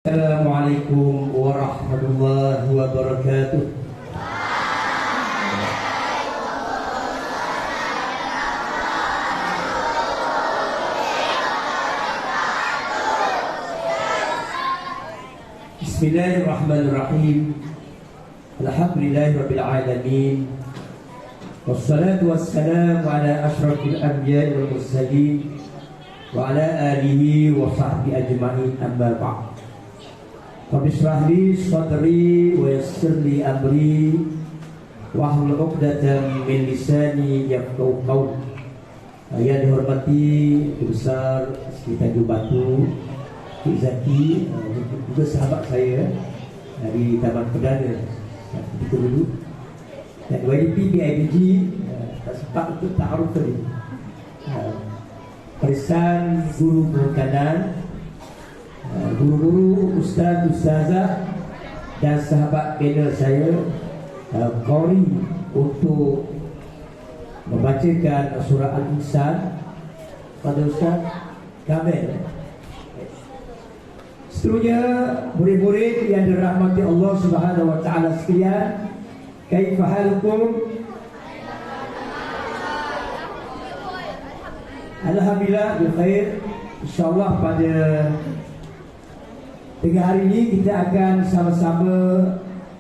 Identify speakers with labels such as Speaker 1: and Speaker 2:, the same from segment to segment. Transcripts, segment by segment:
Speaker 1: Assalamualaikum warahmatullahi wabarakatuh. Bismillahirrahmanirrahim. Alhamdulillahirabbil alamin. Wassalatu wassalamu ala asyrafil anbiya'i wal mursalin wa ala alihi wa sahbihi ajma'in, amma ba'd. Rabbi shrah li sadri wa yassir li amri wahlul 'uqdatam min lisani yafqahu qawli. Yang dihormati Guru Besar Sekitar Batu Cik Zaki, juga sahabat saya dari Taman Perdana ketika dulu, dan YDP BIDG, tak sempat untuk ta'aruf tadi. Perisan guru berkanan, guru-guru, ustaz, ustazah, dan sahabat panel saya, Qori, untuk membacakan surah Al-Insan pada Ustaz Kamil. Seterusnya murid-murid yang dirahmati Allah Subhanahu wa taala sekalian, kaifa halukum? Alhamdulillah bikhair. InsyaAllah pada hari ini kita akan sama-sama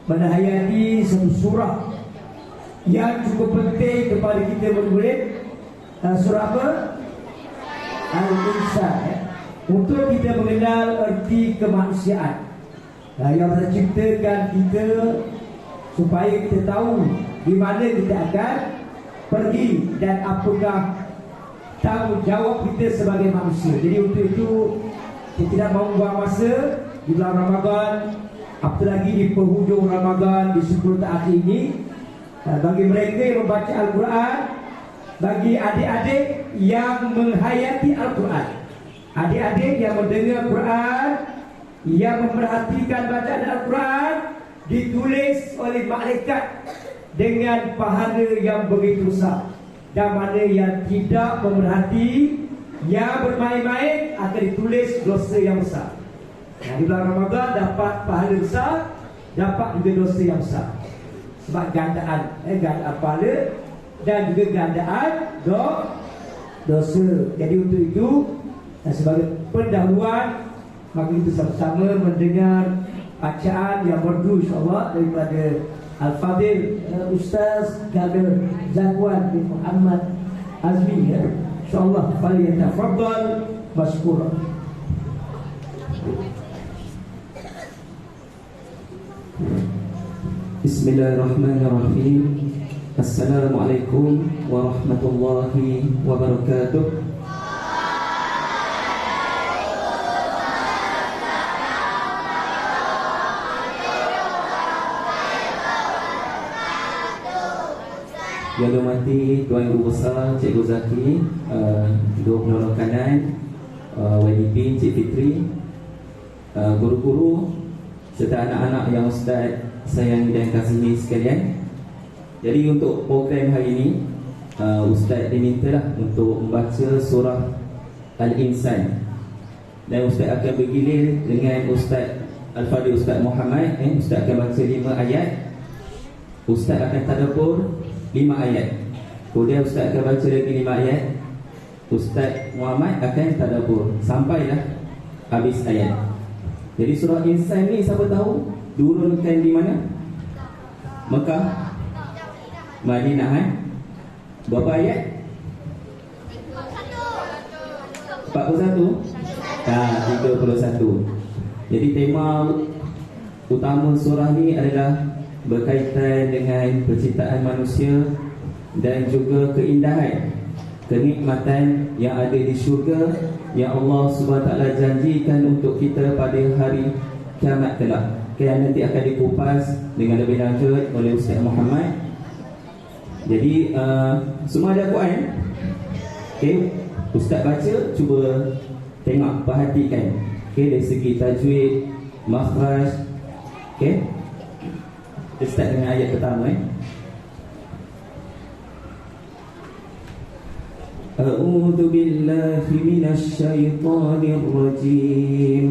Speaker 1: menhayati satu surah yang cukup penting kepada kita murid-murid. Surah apa? Al-Insan, untuk kita mengenal erti kemanusiaan yang Allah ciptakan kita, supaya kita tahu di mana kita akan pergi dan apakah tanggungjawab kita sebagai manusia. Jadi untuk itu kita tidak mahu buang masa di bulan Ramadan, apatah lagi di penghujung Ramadan, di 10 terakhir ini. Bagi mereka yang membaca Al-Quran, bagi adik-adik yang menghayati Al-Quran, adik-adik yang mendengar Quran, yang memerhatikan bacaan Al-Quran, ditulis oleh malaikat dengan pahala yang begitu besar. Dan mana yang tidak memerhati, yang bermain-main, akan ditulis dosa yang besar. Di bulan Ramadan dapat pahala besar, dapat juga dosa yang besar. Sebab gandaan pahala dan juga gandaan dosa. Jadi untuk itu, sebagai pendahuluan, maka kita sama-sama mendengar bacaan yang merdu insyaAllah daripada Al-Fadil Ustaz Kamil Zakwan bin Muhammad Azmi, InsyaAllah falyatafaddal mashkura.
Speaker 2: Bismillahirrahmanirrahim. Assalamualaikum warahmatullahi wabarakatuh. Yang dihormati Tuan Guru Besar Cikgu Zaki, Guru Penolong Kanan, YDP Cik Fitri, guru-guru serta anak-anak yang Ustaz sayang dan kasihi sekalian. Jadi untuk program hari ini, Ustaz dimintalah untuk membaca surah Al-Insan, dan Ustaz akan bergilir dengan Ustaz Al-Fadil Ustaz Muhammad. Ustaz akan baca 5 ayat, Ustaz akan tadabbur 5 ayat, kemudian Ustaz akan baca lagi 5 ayat, Ustaz Muhammad akan tadabbur sampailah habis ayat. Jadi surah Insan ni siapa tahu diurunkan di mana? Mekah, Madinah. Berapa ayat? 41? 31. Jadi tema utama surah ni adalah berkaitan dengan penciptaan manusia dan juga keindahan, kenikmatan yang ada di syurga yang Allah SWT janjikan untuk kita pada hari kiamat kelak, yang nanti akan dikupas dengan lebih lanjut oleh Ustaz Muhammad. Jadi semua ada Quran. Ustaz baca, cuba tengok, perhatikan dari segi tajwid, makhraj. Kita start dengan ayat pertama. A'udzu billahi minasy syaithanir rajim.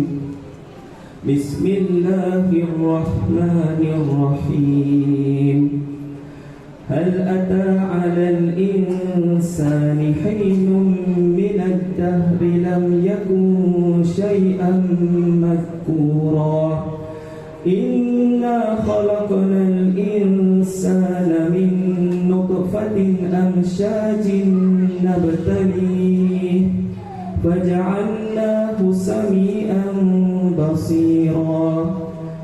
Speaker 2: Bismillahirrahmanirrahim. Hal ata 'alal insani hinun minad dahri lam yakun syai'an madhkura. Inna khalaqnal insana min nutfatin amsyajin nabtalih faja'alnahu sami'an basira.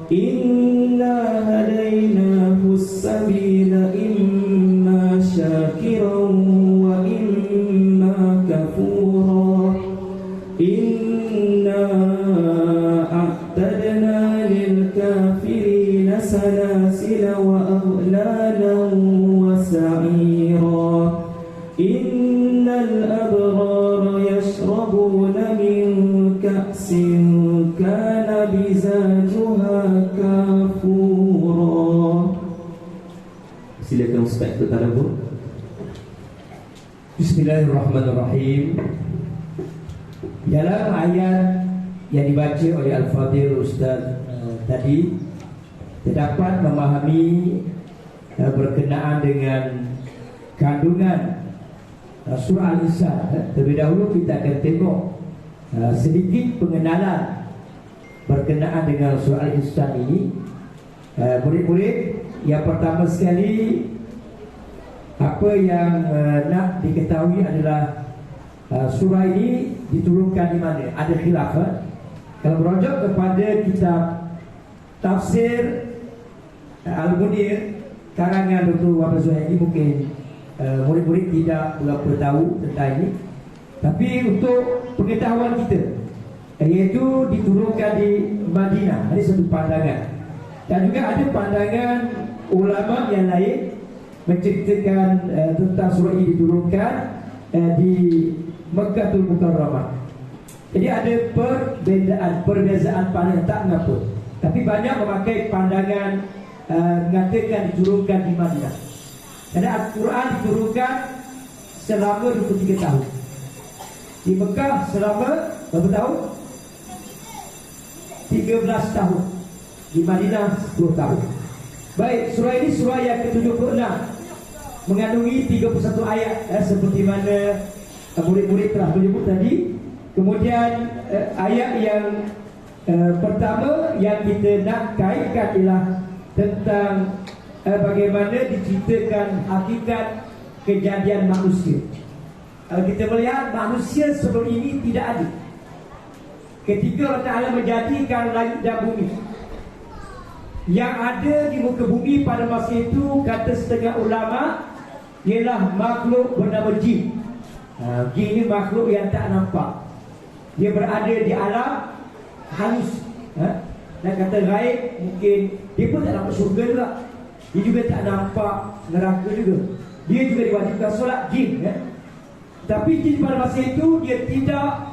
Speaker 2: Inna hadaynahu as-sabila imma syakiran wa imma kafura. Inna a'tadna lil kafirina salasila wa aghlalan wa sa'ira. Innal abrara yashrabuna min ka'sin kana bizajuha kafura. Silakan Ustaz bertadabbur.
Speaker 1: Bismillahirrahmanirrahim. Dalam ayat yang dibaca oleh Al-Fadhil Ustaz tadi terdapat memahami berkenaan dengan kandungan surah Al-Insan. Terlebih dahulu kita akan tengok sedikit pengenalan berkenaan dengan surah Al-Insan ini. Murid-murid, yang pertama sekali apa yang nak diketahui adalah surah ini diturunkan di mana? Ada khilaf. Kalau merujuk kepada kitab tafsir Al-Munir karangan Dr. Wahab Zuhairi, mungkin murid-murid tidak berapa tahu tentang ini. Tapi untuk pengetahuan kita, iaitu diturunkan di Madinah. Ini satu pandangan. Dan juga ada pandangan ulama yang lain menceritakan tentang surah ini diturunkan di Mekkatul Mukarramah. Jadi ada perbezaan pandangan, tak mengapa. Tapi banyak memakai pandangan mengatakan diturunkan di Madinah. Kerana Al-Quran diturunkan selama 23 tahun. Di Mekah selama berapa tahun? 13 tahun. Di Madinah 10 tahun. Baik, surah ini surah yang ke-76, mengandungi 31 ayat, seperti mana murid-murid telah menyebut tadi. Kemudian ayat yang pertama yang kita nak kaitkan ialah tentang bagaimana diceritakan hakikat kejadian manusia. Kita melihat manusia sebelum ini tidak ada. Ketika Allah Ta'ala menjadikan langit dan bumi, yang ada di muka bumi pada masa itu, kata setengah ulama, ialah makhluk bernama jin. Jin ini makhluk yang tak nampak. Dia berada di alam halus. Dan kata gaib, mungkin dia pun tak nampak syurga juga. Dia juga tak nampak neraka juga. Dia juga diwajibkan solat, jin. Tapi jin pada masa itu dia tidak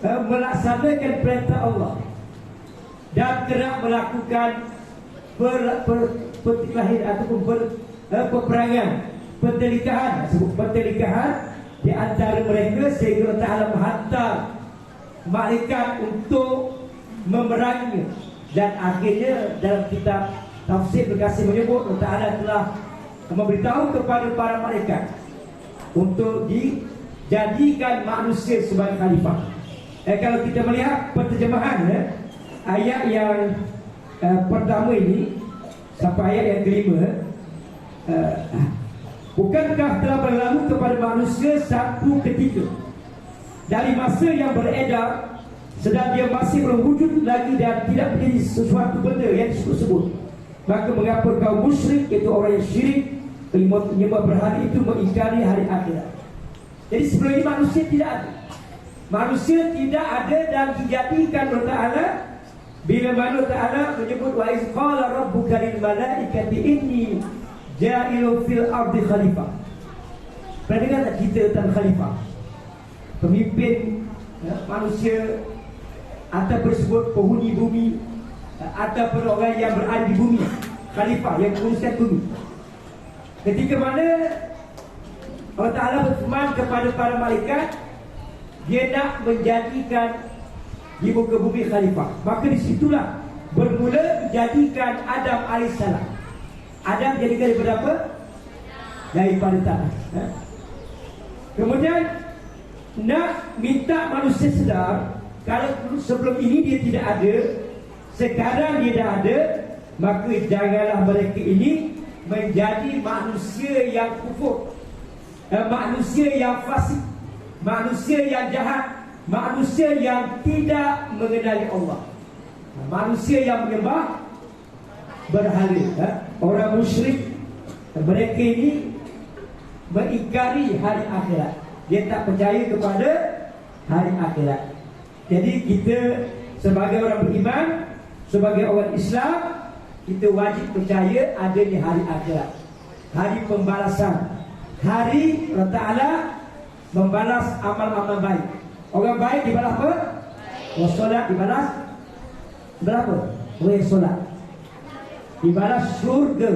Speaker 1: melaksanakan perintah Allah dan kerap melakukan pertikaian ataupun peperangan, pertelikahan di antara mereka, sehingga Allah Ta'ala menghantar malaikat untuk memeranginya. Dan akhirnya dalam kitab tafsir berkasih menyebut Allah Ta'ala telah memberitahu kepada para malaikat untuk dijadikan manusia sebagai khalifah. Kalau kita melihat penterjemahan ayat yang pertama ini sampai ayat yang kelima, bukankah telah berlalu kepada manusia satu ketika dari masa yang beredar sedang dia masih belum wujud lagi dan tidak menjadi sesuatu benda yang disebut-sebut, maka mengapa kaum musyrik, iaitu orang yang syirik menyembah berhala itu, mengingkari hari akhirat. Jadi sebelum ini manusia tidak ada. Manusia tidak ada dan dijadikan Allah Ta'ala bila mana Ta'ala menyebut wa iz qala rabbuka lil malaikati inni ja'ilun fil ardi khalifah. Pernah dengar tak cerita tentang khalifah? Pemimpin manusia, atau bersebut penghuni bumi, ataupun orang yang berada di bumi, khalifah yang menguruskan bumi. Ketika mana Allah Ta'ala berfirman kepada para malaikat, dia nak menjadikan di muka bumi khalifah. Maka disitulah bermula dijadikan Adam alaihissalam. Adam jadikan daripada apa? Daripada tanah. Kemudian nak minta manusia sedar, kalau sebelum ini dia tidak ada, sekarang dia dah ada, maka janganlah mereka ini menjadi manusia yang kufur, manusia yang fasik, manusia yang jahat, manusia yang tidak mengenali Allah, manusia yang menyembah berhala, orang musyrik. Mereka ini mengingkari hari akhirat. Dia tak percaya kepada hari akhirat. Jadi kita sebagai orang beriman, sebagai orang Islam, kita wajib percaya adanya hari akhirat, hari pembalasan, hari Allah Ta'ala membalas amal-amal baik. Orang baik dibalas apa? Orang solat dibalas berapa? Orang yang solat dibalas surga,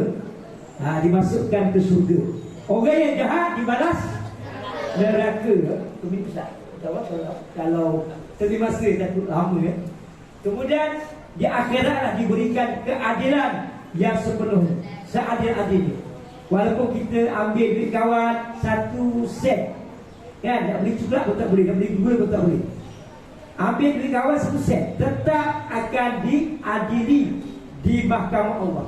Speaker 1: dimasukkan ke surga. Orang yang jahat dibalas neraka. Tumi Ustaz, kalau terima kasih takut lama ya. Kemudian di akhiratlah diberikan keadilan yang sepenuhnya, seadil-adilnya. Walaupun kita ambil duit kawan 1 sen, kan, nak beli coklat pun tak boleh, nak beli gula pun tak boleh. Ambil duit kawan 1 sen, tetap akan diadili di mahkamah Allah.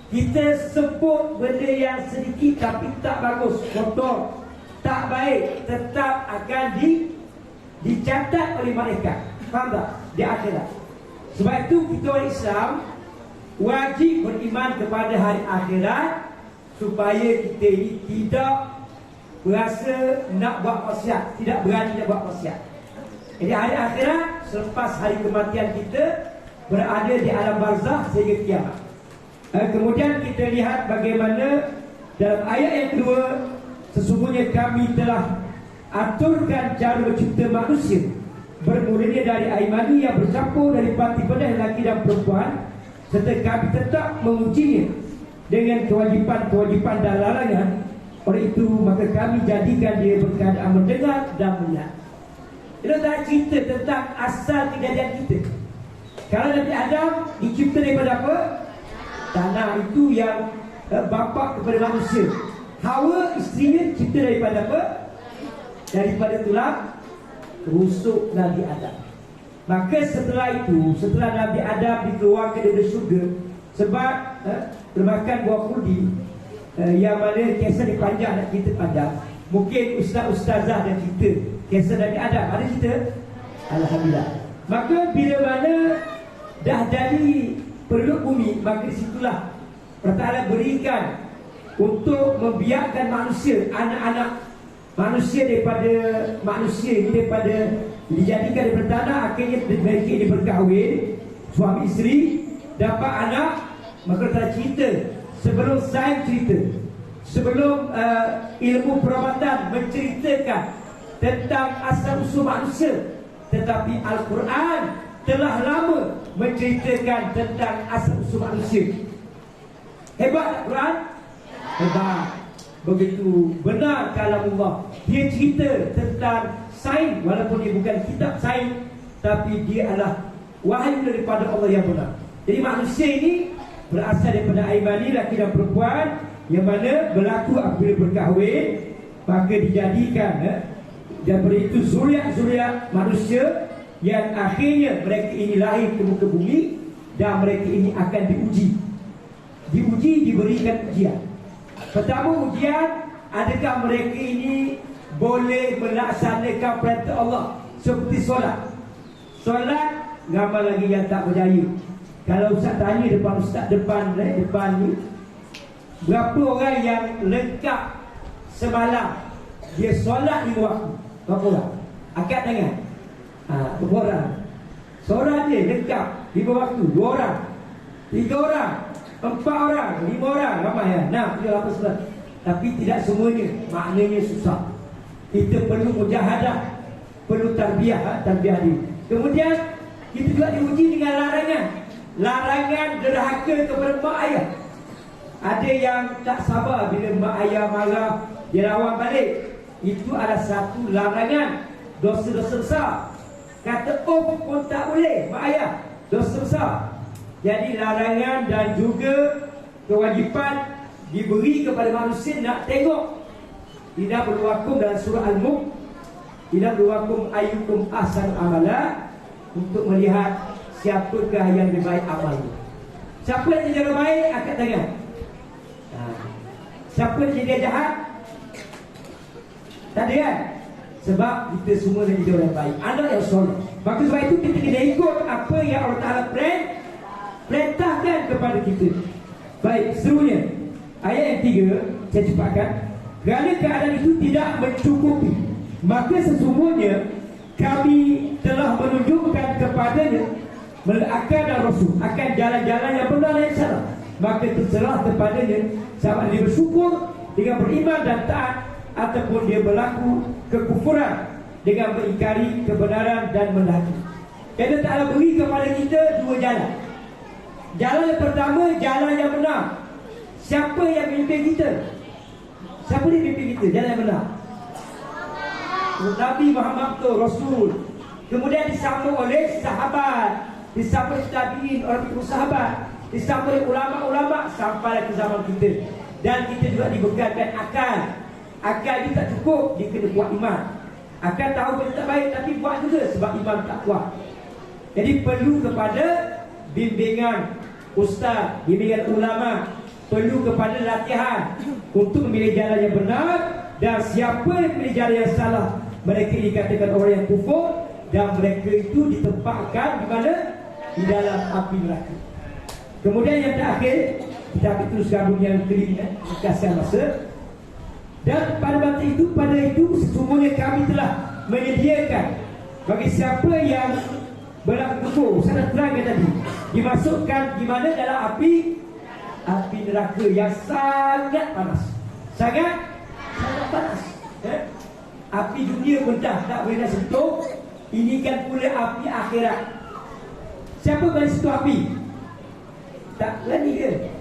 Speaker 1: Kita sebut benda yang sedikit tapi tak bagus, kotor, tak baik, tetap akan dicatat oleh malaikat. Faham tak? Di akhirat. Sebab itu kita orang Islam wajib beriman kepada hari akhirat, supaya kita ini tidak berasa nak buat maksiat, tidak berani nak buat maksiat. Jadi hari akhirat selepas hari kematian kita berada di alam barzakh sehingga kiamat. Kemudian kita lihat bagaimana dalam ayat yang kedua, sesungguhnya kami telah aturkan cara mencipta manusia bermulanya dari air mani yang bercampur dari panti benih lelaki dan perempuan, serta kami tetap mengujinya dengan kewajipan-kewajipan dan larangan. Oleh itu maka kami jadikan dia berkeadaan mendengar dan melihat. Itu dah cerita tentang asal kejadian kita. Kalau Nabi Adam dicipta daripada apa? Tanah, itu yang bapa kepada manusia. Hawa isterinya cipta daripada apa? Daripada tulang rusuk Nabi Adam. Maka setelah itu, setelah Nabi Adam dikeluarkan dari surga sebab termakan buah kurdi, yang mana kisah dipanjang, nak cerita panjang. Mungkin ustaz-ustazah dan cerita kisah Nabi Adam, ada cerita? Alhamdulillah. Maka bila mana dah jadi penduduk bumi, maka disitulah Allah Ta'ala berikan untuk membiarkan manusia, anak-anak manusia daripada manusia ini, daripada dijadikan daripada tanah, akhirnya mereka ini berkahwin, suami isteri, dapat anak. Maka tak cerita sebelum sains cerita, sebelum ilmu perubatan menceritakan tentang asal usul manusia, tetapi Al-Quran telah lama menceritakan tentang asal usul manusia. Hebat tak Quran? Hebat. Begitu benar kalamullah. Dia cerita tentang sains, walaupun dia bukan kitab sains, tapi dia adalah wahyu daripada Allah yang benar. Jadi manusia ini berasal daripada air mani lelaki dan perempuan, yang mana berlaku apabila berkahwin, maka dijadikan daripada itu zuriat-zuriat manusia, yang akhirnya mereka ini lahir ke muka bumi, dan mereka ini akan diuji, diberikan ujian. Pertama ujian, adakah mereka ini boleh melaksanakan perintah Allah seperti solat. Solat, ramai lagi yang tak berjaya. Kalau ustaz tanya depan ustaz depan ni, berapa orang yang lengkap semalam dia solat 5 waktu? Berapa orang? Angkat tangan. Berapa orang? Seorang dia lengkap 5 waktu. 2 orang, 3 orang, 4 orang, 5 orang, ramai ya. 6, 7, 8, 9. Tapi tidak semuanya. Maknanya susah. Kita perlu mujahadah, perlu tarbiyah diri. Kemudian kita juga diuji dengan larangan derhaka kepada mak ayah. Ada yang tak sabar bila mak ayah marah, dia lawan balik. Itu adalah satu larangan, dosa-dosa besar. Kata pun tak boleh, mak ayah, dosa besar. Jadi larangan dan juga kewajipan diberi kepada manusia nak tengok. Tidak berwakum dalam surah Al-Mulk, tidak berwakum ayyukum ahsanu amala, untuk melihat siapakah yang lebih baik amalnya. Siapa yang jadi baik, angkat tangan. Siapa yang jadi jahat? Tak ada kan? Sebab kita semua nak jadi orang baik, anak yang soleh. Maka sebab itu kita kena ikut apa yang Allah Ta'ala perintahkan kepada kita. Baik, seterusnya ayat yang 3, saya cepatkan. Kerana keadaan itu tidak mencukupi, maka sesungguhnya kami telah menunjukkan kepadanya akan dan Rasul, akan jalan-jalan yang benar dan yang salah. Maka terserah kepadanya sama dia bersyukur dengan beriman dan taat, ataupun dia berlaku kekufuran dengan mengingkari kebenaran dan mendaki. Kerana Ta'ala beri kepada kita dua jalan. Jalan yang pertama, jalan yang benar. Siapa yang memimpin kita? Siapa yang memimpin kita? Jalan yang benar. Nabi Muhammad tu Rasul. Kemudian disambung oleh sahabat, disambung oleh tabi'in, orang itu sahabat, disambung oleh ulama-ulama sampai ke zaman kita. Dan kita juga dibekalkan akal. Akal dia tak cukup, dia kena buat iman. Akal tahu benda tak baik tapi buat juga sebab iman tak kuat. Jadi perlu kepada bimbingan ustaz, bimbingan ulama, perlu kepada latihan untuk memilih jalan yang benar. Dan siapa yang memilih jalan yang salah, mereka dikatakan orang yang kufur, dan mereka itu ditempatkan di mana? Di dalam api neraka. Kemudian yang terakhir, kita akan teruskan yang kelima, kasih masa. Dan pada itu sesungguhnya kami telah menyediakan bagi siapa yang berlaku kufur, sangat terangkan tadi, dimasukkan di mana? Dalam api neraka yang sangat panas. Sangat panas. Api dunia pun tak boleh nak sentuh. Ini kan pula api akhirat. Siapa boleh sentuh api? Tak berani ke?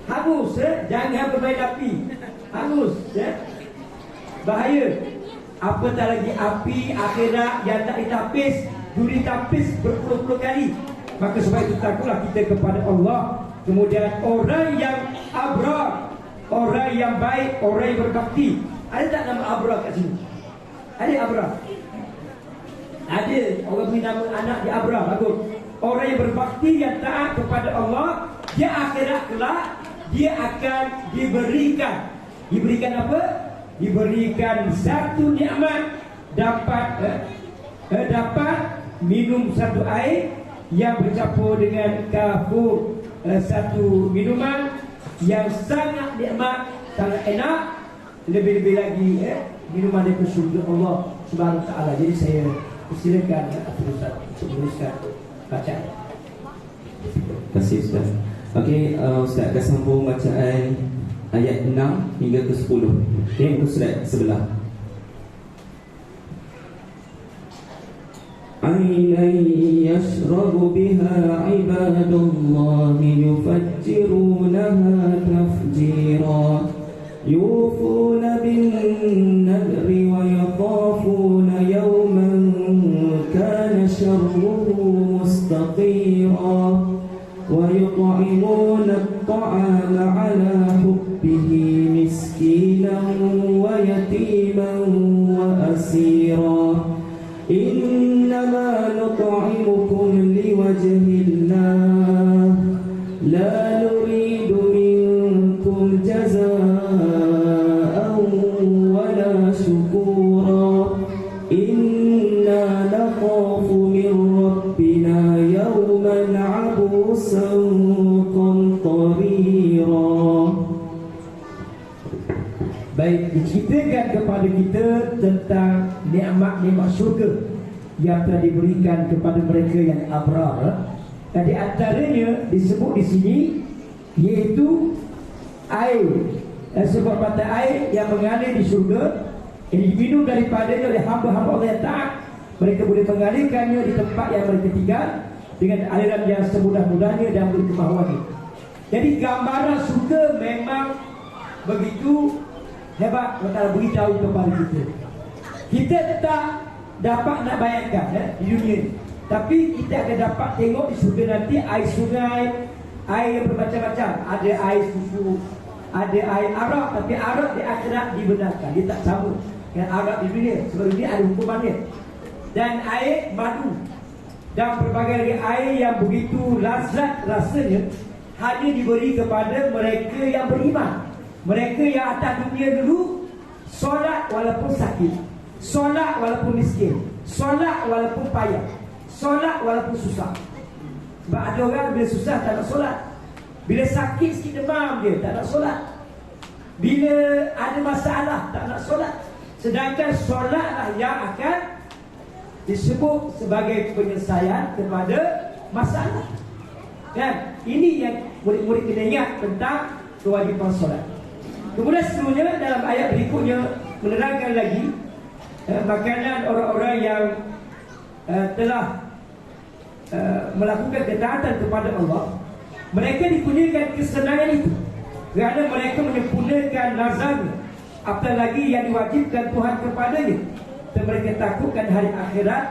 Speaker 1: Hangus, jangan bermain api. Hangus, bahaya. Apatah lagi api akhirat yang tak ditapis, dulu ditapis berpuluh-puluh kali. Maka sebab itu takutlah kita kepada Allah. Kemudian orang yang abrar, orang yang baik, orang yang berbakti. Ada tak nama abrar kat sini? Ada abrar? Ada. Orang beri nama anak dia abrar, bagus. Orang yang berbakti, yang taat kepada Allah, dia akhirat kelak, dia akan diberikan apa? Diberikan satu nikmat, dapat minum satu air yang bercampur dengan kafur, satu minuman yang sangat nikmat, sangat enak. Lebih-lebih lagi minuman dari surga Allah Subhanahu Wa Taala. Jadi saya persilakan Ustaz untuk meneruskan bacaan.
Speaker 2: Terima kasih Ustaz. Okey, Ustaz akan sambung bacaan ayat 6 hingga ke 10. Muka surat sebelah. عينا يشرب بها عباد الله يفجرونها تفجيرا يوفون بالنذر ويخافون يوما كان شره مستطيرا ويطعمون الطعام على حبه مسكينا ويتيما وأسيرا إنما نطعمكم لوجه الله لا نريد منكم جزاء ولا شكورا إنا نخاف من ربنا يوما عبوسا قمطريرا.
Speaker 1: Baik, diceritakan kepada kita tentang nikmat-nikmat syurga yang telah diberikan kepada mereka yang abrar. Dan di antaranya disebut di sini iaitu air, sebuah mata air yang mengalir di syurga, yang diminum daripadanya oleh hamba-hamba Allah yang taat. Mereka boleh mengalirkannya di tempat yang mereka tinggal dengan aliran yang semudah-mudahnya dan berkemahuannya. Jadi gambaran syurga memang begitu hebat. Allah beritahu kepada kita. Kita tak dapat nak bayangkan di dunia ni. Tapi kita akan dapat tengok di surga nanti air sungai, air yang bermacam-macam. Ada air susu, ada air arak. Tapi arak di akhirat dibenarkan, dia tak sama dengan arak di dunia. Sebab ini ada hukumannya. Dan air madu dan berbagai lagi air yang begitu lazat rasanya hanya diberi kepada mereka yang beriman. Mereka yang atas dunia dulu solat walaupun sakit, solat walaupun miskin, solat walaupun payah, solat walaupun susah. Sebab ada orang bila susah tak nak solat, bila sakit sikit demam dia tak nak solat, bila ada masalah tak nak solat. Sedangkan solatlah yang akan disebut sebagai penyelesaian kepada masalah. Dan ini yang murid-murid kena ingat tentang kewajipan solat. Kemudian seterusnya dalam ayat berikutnya menerangkan lagi makanan orang-orang yang telah melakukan ketaatan kepada Allah. Mereka dikurniakan kesenangan itu kerana mereka menyempurnakan nazarnya, apatah lagi yang diwajibkan Tuhan kepadanya. Dan mereka takutkan hari akhirat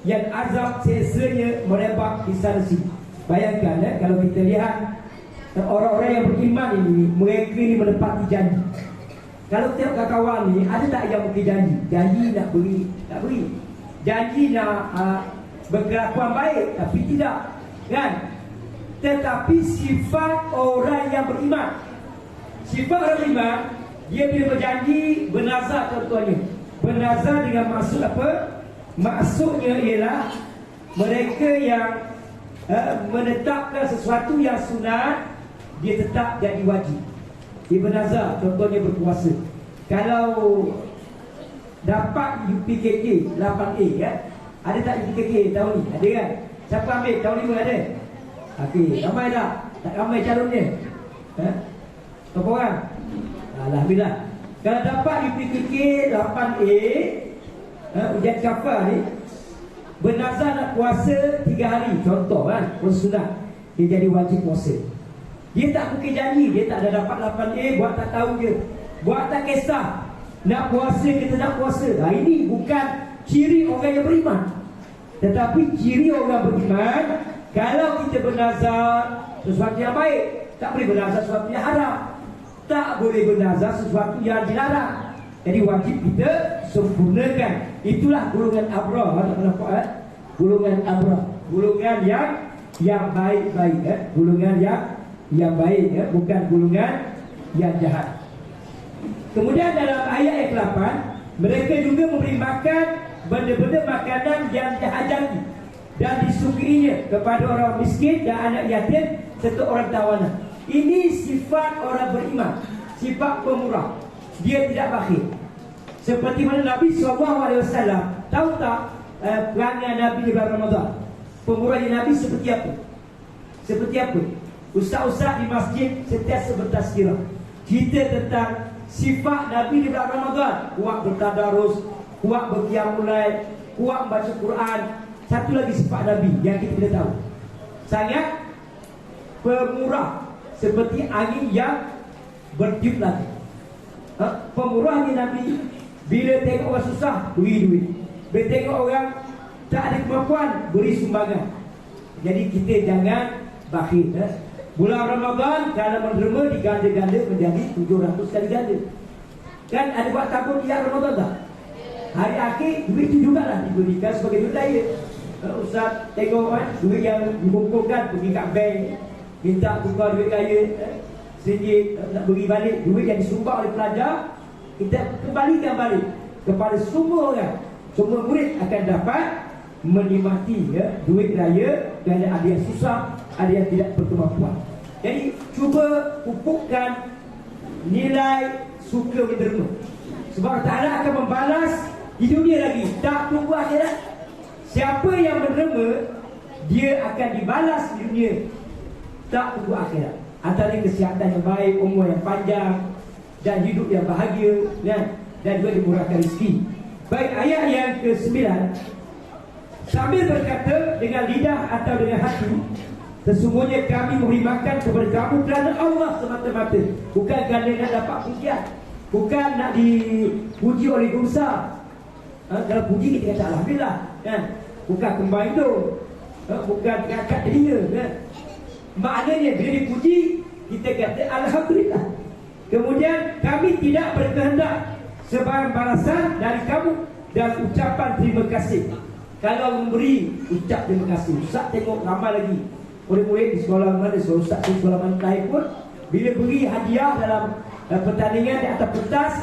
Speaker 1: yang azab sesanya merebak di sana sini. Bayangkan kalau kita lihat orang-orang yang beriman ini, mereka ini menepati janji. Kalau tengok kawan ni, ada tak yang beri janji? Janji nak beri, tak beri. Janji nak berkelakuan baik, tapi tidak, kan? Tetapi sifat orang yang beriman, sifat orang beriman, dia bila berjanji bernazar. Contohnya bernazar dengan maksud apa? Maksudnya ialah mereka yang menetapkan sesuatu yang sunat, dia tetap jadi wajib. Dia bernazar, contohnya berpuasa. Kalau dapat UPKK 8A kan? Ada tak UPKK tahun ni? Ada kan? Siapa ambil tahun 5 ada? Okey, ramai tak? Tak ramai calonnya. Berapa orang? Alhamdulillah. Kalau dapat UPKK 8A, ujian kafar ni, bernazar nak puasa 3 hari, contoh kan, puasa sunat, dia jadi wajib puasa. Dia tak mungkin janji, dia tak ada dapat 8A, buat tak tahu je, buat tak kisah, nak puasa kita nak puasa. Ini bukan ciri orang yang beriman. Tetapi ciri orang beriman, kalau kita bernazar sesuatu yang baik, tak boleh bernazar sesuatu yang haram, tak boleh bernazar sesuatu yang dilarang. Jadi wajib kita sempurnakan. Itulah golongan abrar. Tak nampak golongan abrar, golongan yang baik-baik, golongan yang baik, bukan golongan yang jahat. Kemudian dalam ayat yang ke-8, mereka juga memberi makan benda-benda makanan yang dihajati dan disukainya kepada orang miskin dan anak yatim serta orang tawanan. Ini sifat orang beriman, sifat pemurah. Dia tidak bakhil. Seperti mana Nabi SAW, tahu tak perangai Nabi di bulan Ramadan? Pemurahnya Nabi seperti apa? Seperti apa? Ustaz-ustaz di masjid sentiasa bertazkirah kita tentang sifat Nabi di bulan Ramadan. Kuat bertadarus, kuat berqiyamul lail, kuat membaca Quran. Satu lagi sifat Nabi yang kita kena tahu, sangat pemurah, seperti angin yang bertiup lagi. Pemurahnya Nabi, bila tengok orang susah, beri duit. Bila tengok orang tak ada kemampuan, beri sumbangan. Jadi kita jangan bakhil. Bulan Ramadan kalau menderma diganda-ganda menjadi 700 kali ganda. Kan ada buat tabung di Ramadan tak? Hari akhir duit itu jugalah diberikan sebagai duit raya. Ustaz tengok kan, duit yang dikumpulkan pergi kat bank, minta tukar duit raya RM1 nak beri balik. Duit yang disumbang oleh pelajar, kita kembalikan balik kepada semua orang. Semua murid akan dapat menikmati duit raya. Dan ada yang susah, ada yang tidak berkemampuan. Jadi cuba pupukkan nilai suka menderma, sebab Ta'ala akan membalas di dunia lagi, tak tunggu akhirat. Siapa yang menderma, dia akan dibalas di dunia, tak tunggu akhirat. Antara kesihatan yang baik, umur yang panjang, dan hidup yang bahagia, dan juga dimurahkan rezeki. Baik, ayat yang ke-9, sambil berkata dengan lidah atau dengan hati, sesungguhnya kami memberi makan kepada kamu kerana Allah semata-mata, bukan kerana nak dapat pujian, bukan nak dipuji oleh dosa. Kalau puji kita kata alhamdulillah, kan? Bukan kembang hidung, bukan kakak telinga, kan? Maknanya bila dipuji kita kata alhamdulillah. Kemudian kami tidak berkehendak sebarang balasan dari kamu dan ucapan terima kasih. Kalau memberi ucap terima kasih. Ustaz tengok ramai lagi murid-murid di sekolah mana, ustaz di sekolah mana lain pun bila beri hadiah dalam pertandingan di atas pentas,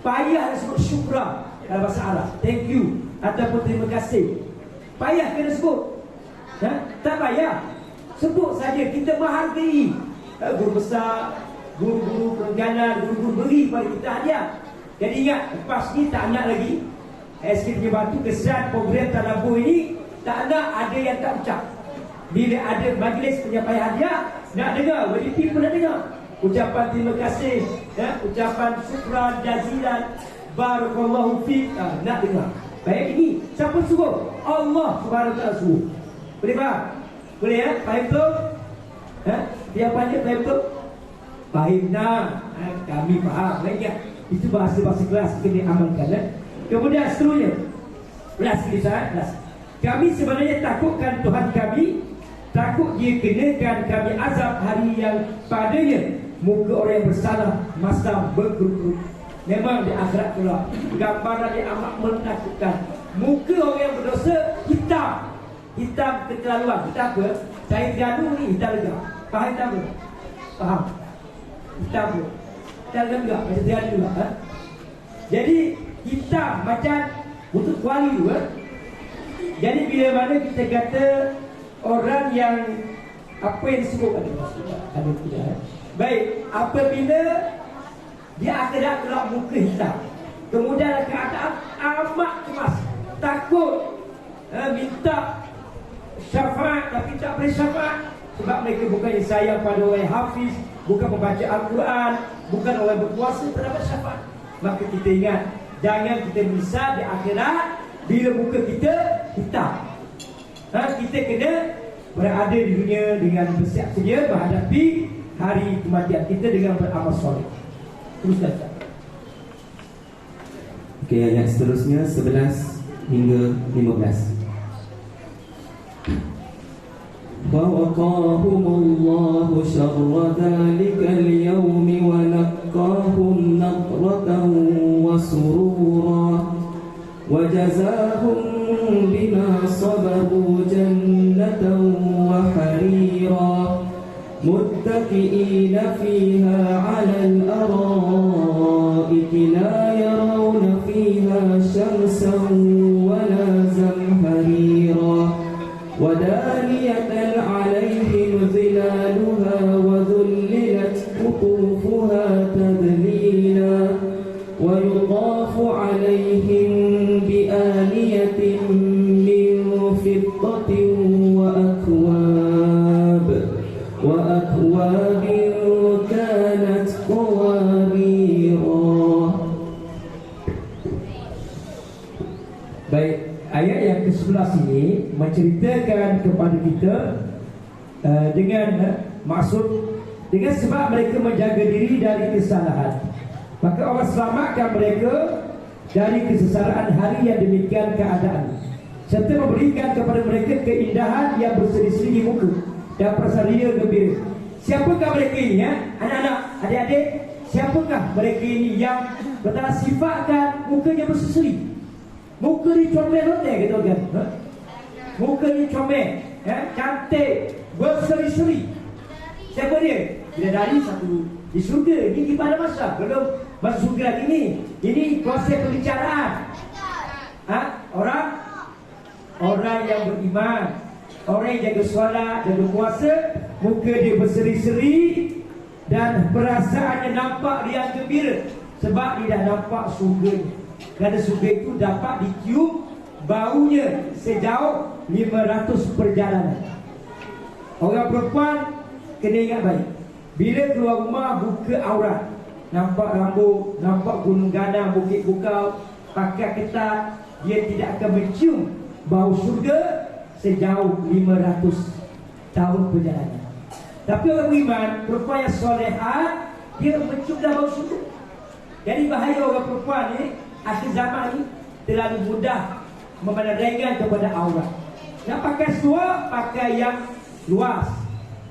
Speaker 1: payah sebut syukra dalam bahasa Arab, thank you ataupun terima kasih. Payah kena sebut, tak payah, sebut saja. Kita menghargai guru besar, guru-guru perengganan, guru-guru beri pada kita hadiah. Jadi ingat, lepas ni tak nak lagi SK punya batu kesan program Tanabur ini, tak nak ada yang tak ucap. Bila ada majlis penyampaian hadiah, nak dengar, WDP pun nak dengar ucapan terima kasih, ucapan syukran jazilan, barakallahu fiik, nak dengar. Baik, ini siapa suruh? Allah Subhanahu wa taala suruh. Boleh faham? Boleh ya? Faham tu? Dia panjang faham tu? Faham nak? Kami faham. Ingat, itu bahasa-bahasa kelas kena amalkan. Kemudian seterusnya, belas. Kami sebenarnya takutkan Tuhan kami, takut dia kenakan kami azab hari yang padanya muka orang yang bersalah masam berkerut. Memang di akhirat pula gambaran yang amat menakutkan. Muka orang yang berdosa hitam keterlaluan. Kita apa? Saya gaduh ni hitam lega. Faham tak apa? Faham? Hitam apa? Hitam lega. Macam tergaduh juga. Jadi hitam macam untuk kuali tu. Jadi bila mana kita kata orang yang apa yang disebut ada tidak. Baik, apabila dia akan gelap muka hitam, kemudian keadaan amat cemas, takut, minta syafaat tapi tak boleh syafaat sebab mereka bukan sayang pada orang hafiz, bukan membaca Al-Quran, bukan orang berpuasa, tak dapat syafaat. Maka kita ingat, jangan kita menyesal di akhirat bila muka kita hitam. Kita kena berada di dunia dengan bersiap sedia menghadapi hari kematian kita dengan beramal soleh. Teruskan.
Speaker 2: Okey, ayat seterusnya 11 hingga 15. فَوَقَاهُمُ اللَّهُ شَرَّ ذَلِكَ الْيَوْمِ وَلَقَّاهُمْ نَضْرَةً وَسُرُورًا وَجَزَاهُمْ بِمَا صَبَرُوا جَنَّةً وَحَرِيرًا مُتَّكِئِينَ فِيهَا عَلَى الْأَرَائِكِ لَا يَرَوْنَ فِيهَا شَمْسًا وَلَا زَمْهَرِيرًا وَدَانِيَةً عَلَيْهِمْ ظِلَالُهَا وَذُلِّلَتْ قُطُوفُهَا تَذْلِيلًا وَيُطَافُ عَلَيْهِمْ بِآنِيَةٍ مِّن فِضَّةٍ وَأَكْوَابٍ كَانَتْ قَوَارِيرًا.
Speaker 1: Baik, ayat yang ke-11 ini menceritakan kepada kita dengan maksud, dengan sebab mereka menjaga diri dari kesalahan, maka Allah selamatkan mereka dari kesesaraan hari yang demikian keadaan, serta memberikan kepada mereka keindahan yang berseri-seri di muka dan perasaan ria gembira. Siapakah mereka ini, anak-anak, adik-adik? Siapakah mereka ini yang bertanda sifatkan mukanya berseri-seri? Muka ni comel-comel gitu kan? Muka ni comel, cantik, berseri-seri. Siapa dia? Bidadari satu di surga. Ini pada masa belum masuk surga lagi ni. Ini proses pembicaraan. Orang yang beriman, orang yang jaga solat dan berpuasa, muka dia berseri-seri dan perasaannya nampak riang gembira sebab dia dah nampak surga. Kerana surga itu dapat dicium baunya sejauh 500 perjalanan. Orang perempuan kena ingat baik, bila keluar rumah buka aurat, nampak rambut, nampak gunung ganang, bukit bukau, pakai ketat, dia tidak akan mencium bau surga sejauh 500 tahun perjalanan. Tapi orang beriman, perempuan yang solehat, dia mencium dah bau surga. Jadi bahaya orang perempuan ni akhir zaman ni, terlalu mudah memandangkan kepada aurat. Nak pakai seluar, pakai yang luas,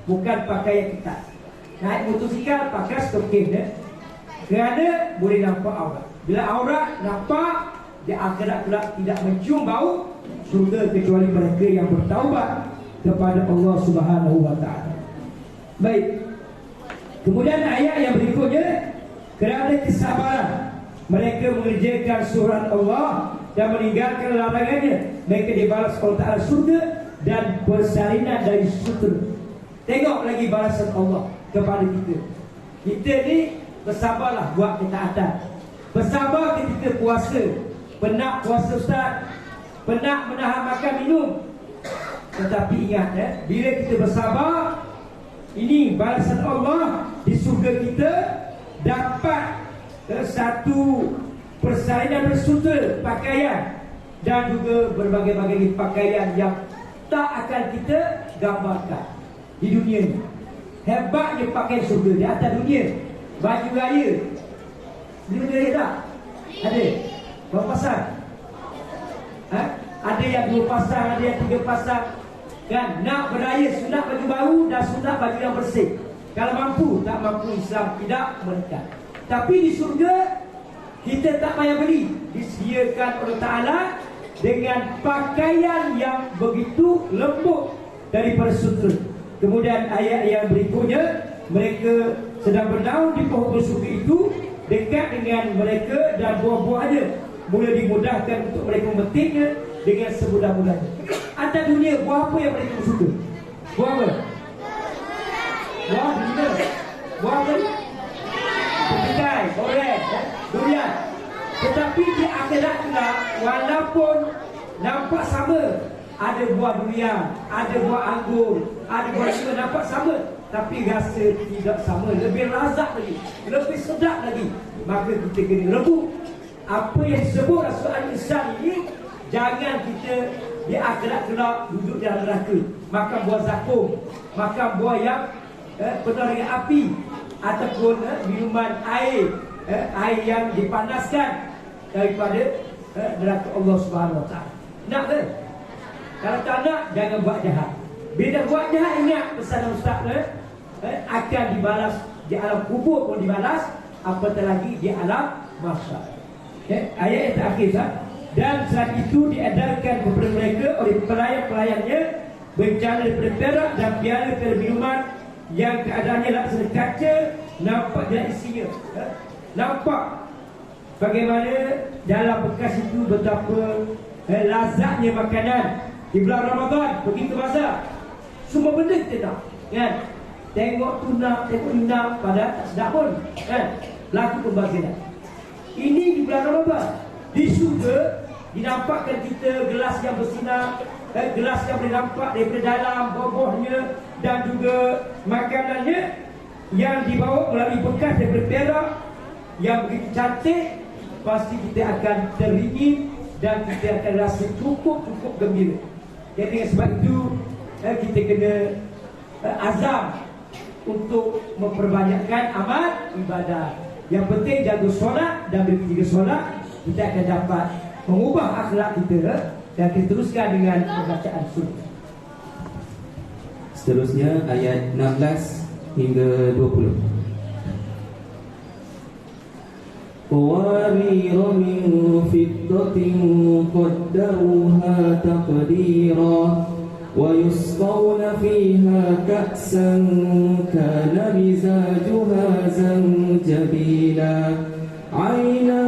Speaker 1: bukan pakai yang ketat. Naik motosikal pakai stokin, kerana boleh nampak aurat. Bila aurat nampak, di akhirat pula tidak mencium bau surga kecuali mereka yang bertaubat kepada Allah Subhanahu wa taala. Baik. Kemudian ayat yang berikutnya, kerana kesabaran mereka mengerjakan surat Allah dan meninggalkan larangannya, mereka dibalas Allah Ta'ala surga dan persalinan dari sutera. Tengok lagi balasan Allah kepada kita. Kita ni bersabarlah buat ketaatan. Bersabar ketika puasa. Penat puasa ustaz, penat menahan makan minum. Tetapi ingat, bila kita bersabar, ini balasan Allah di surga kita, dapat satu persalinan bersutera pakaian dan juga berbagai-bagai pakaian yang tak akan kita gambarkan di dunia ini. Hebatnya pakaian surga di atas dunia. Baju raya di dunia tak? Ada? Berapa pasang? Ada yang 2 pasang, ada yang 3 pasang. Kan? Nak beraya, sunat baju baru dan sunat baju yang bersih. Kalau mampu, tak mampu Islam tidak menekan. Tapi di surga kita tak payah beli, disediakan Allah Ta'ala dengan pakaian yang begitu lembut daripada sutera. Kemudian ayat yang berikutnya, mereka sedang bernaung di pohon surga itu, dekat dengan mereka dan buah-buahnya mula dimudahkan untuk mereka memetiknya dengan semudah-mudahnya. Atas dunia, buah apa yang mereka suka? Buah apa? Buah dunia. Buah apa? Petai, korek, durian. Tetapi di akhirat pula, walaupun nampak sama, ada buah durian, ada buah anggur, ada buah semua nampak sama, tapi rasa tidak sama, lebih lazat lagi, lebih sedap lagi. Maka kita kena rebut. Apa yang disebut Rasulullah Islam ini, jangan kita di akhirat kelak duduk dalam neraka, makan buah zakum, makan buah yang penuh dengan api, ataupun minuman air yang dipanaskan daripada neraka Allah Subhanahu Wa Taala. Nak ke? Kalau tak nak, jangan buat jahat. Bila buat jahat, ingat pesanan Ustaz, akan dibalas di alam kubur pun dibalas, apatah lagi di alam mahsyar. Ayat yang terakhir, dan saat itu diedarkan kepada mereka oleh pelayan-pelayannya bencana daripada perak dan piala minuman yang keadaannya laksana kaca, nampak dalam isinya. Nampak bagaimana dalam bekas itu betapa lazatnya makanan. Di bulan Ramadan pergi ke bazar, semua benda kita nak, kan? Tengok tu nak, tengok ni nak, padahal tak sedap pun, kan? Laku pembaziran. Ini di bulan Ramadan. Di surga dinampakkan kita gelas yang bersinar, gelas yang boleh nampak daripada dalam buah-buahnya dan juga makanannya yang dibawa melalui bekas daripada perak yang begitu cantik. Pasti kita akan teringin dan kita akan rasa cukup gembira. Jadi dengan sebab itu kita kena azam untuk memperbanyakkan amal ibadah. Yang penting jaga solat, dan bila kita solat, kita akan dapat mengubah akhlak kita, dan kita teruskan dengan pembacaan surah.
Speaker 2: Seterusnya ayat 16 hingga 20. قوارير من فضة قدروها تقديرا ويسقون فيها كأسا كان مزاجها زنجبيلا عينا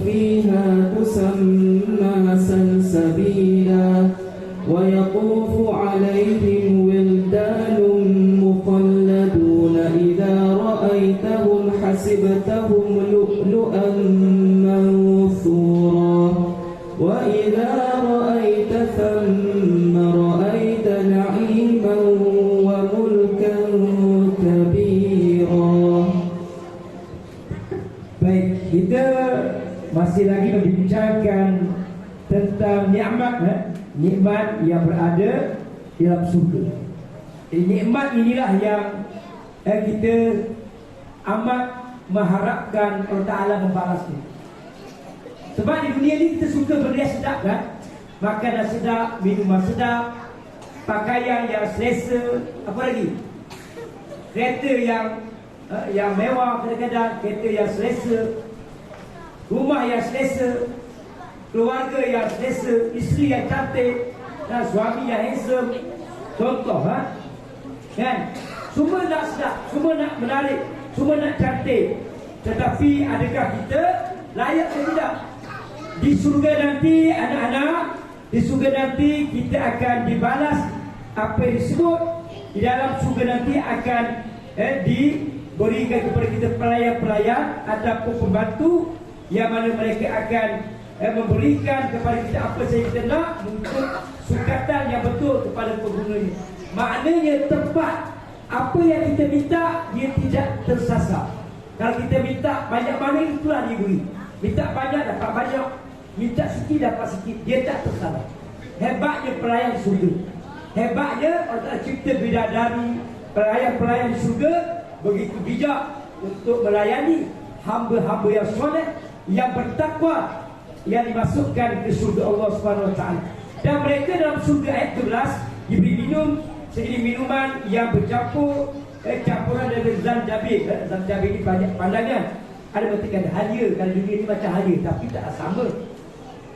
Speaker 2: فيها تسمى سلسبيلا ويطوف عليهم ولدان مخلدون إذا رأيتهم حسبتهم لؤلؤا منثورا وإذا رأيت ثم رأيت نعيما وملكا كبيرا.
Speaker 1: Baik, kita masih lagi membincangkan tentang nikmat yang berada di dalam surga. Nikmat inilah yang kita amat mengharapkan Allah Ta'ala membalasnya. Sebab di dunia ni kita suka benda yang sedap kan. Makanan sedap, minuman sedap, pakaian yang selesa, apa lagi? Kereta yang mewah kadang-kadang, kereta yang selesa, rumah yang selesa, keluarga yang selesa, isteri yang cantik, dan suami yang handsome. Contoh kan? Semua nak sedap, semua nak menarik, semua nak cantik. Tetapi adakah kita layak atau tidak? Di surga nanti anak-anak, di surga nanti kita akan dibalas apa yang disebut. Di dalam surga nanti akan diberikan kepada kita pelayan-pelayan ataupun pembantu yang mana mereka akan memberikan kepada kita apa sahaja kita nak untuk sukatan yang betul kepada penggunanya. Maknanya tepat apa yang kita minta, dia tidak tersasar. Kalau kita minta banyak mana, itulah dia beri. Minta banyak dapat banyak, minta sikit dapat sikit, dia tak tersalah. Hebatnya pelayan surga. Hebatnya Allah cipta bidadari, pelayan-pelayan surga begitu bijak untuk melayani hamba-hamba yang soleh, yang bertakwa, yang dimasukkan ke surga Allah Subhanahu Wa Taala. Dan mereka dalam surga ayat 12 diberi minum sejenis minuman yang bercampur campuran dari zanjabil. Zanjabil ini banyak pandangan. Ada mengatakan halia, kalau dunia ini macam halia, tapi tak sama.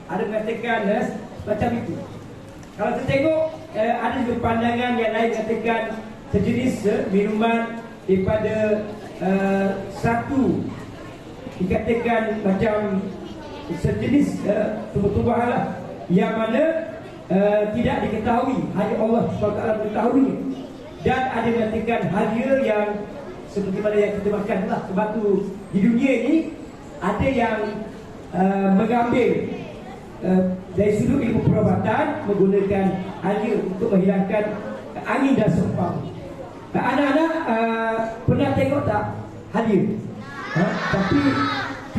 Speaker 1: Ada mengatakan macam itu. Kalau kita tengok ada juga pandangan yang lain mengatakan sejenis minuman daripada satu, dikatakan macam sejenis tumbuh-tumbuhan lah, yang mana tidak diketahui, hanya Allah SWT mengetahuinya. Dan ada mengatakan halia yang seperti mana yang kita makan lah. Sebab tu di dunia ini ada yang mengambil dari sudut ilmu perubatan menggunakan halia untuk menghilangkan angin dan seumpama. Anak-anak pernah tengok tak halia? Tapi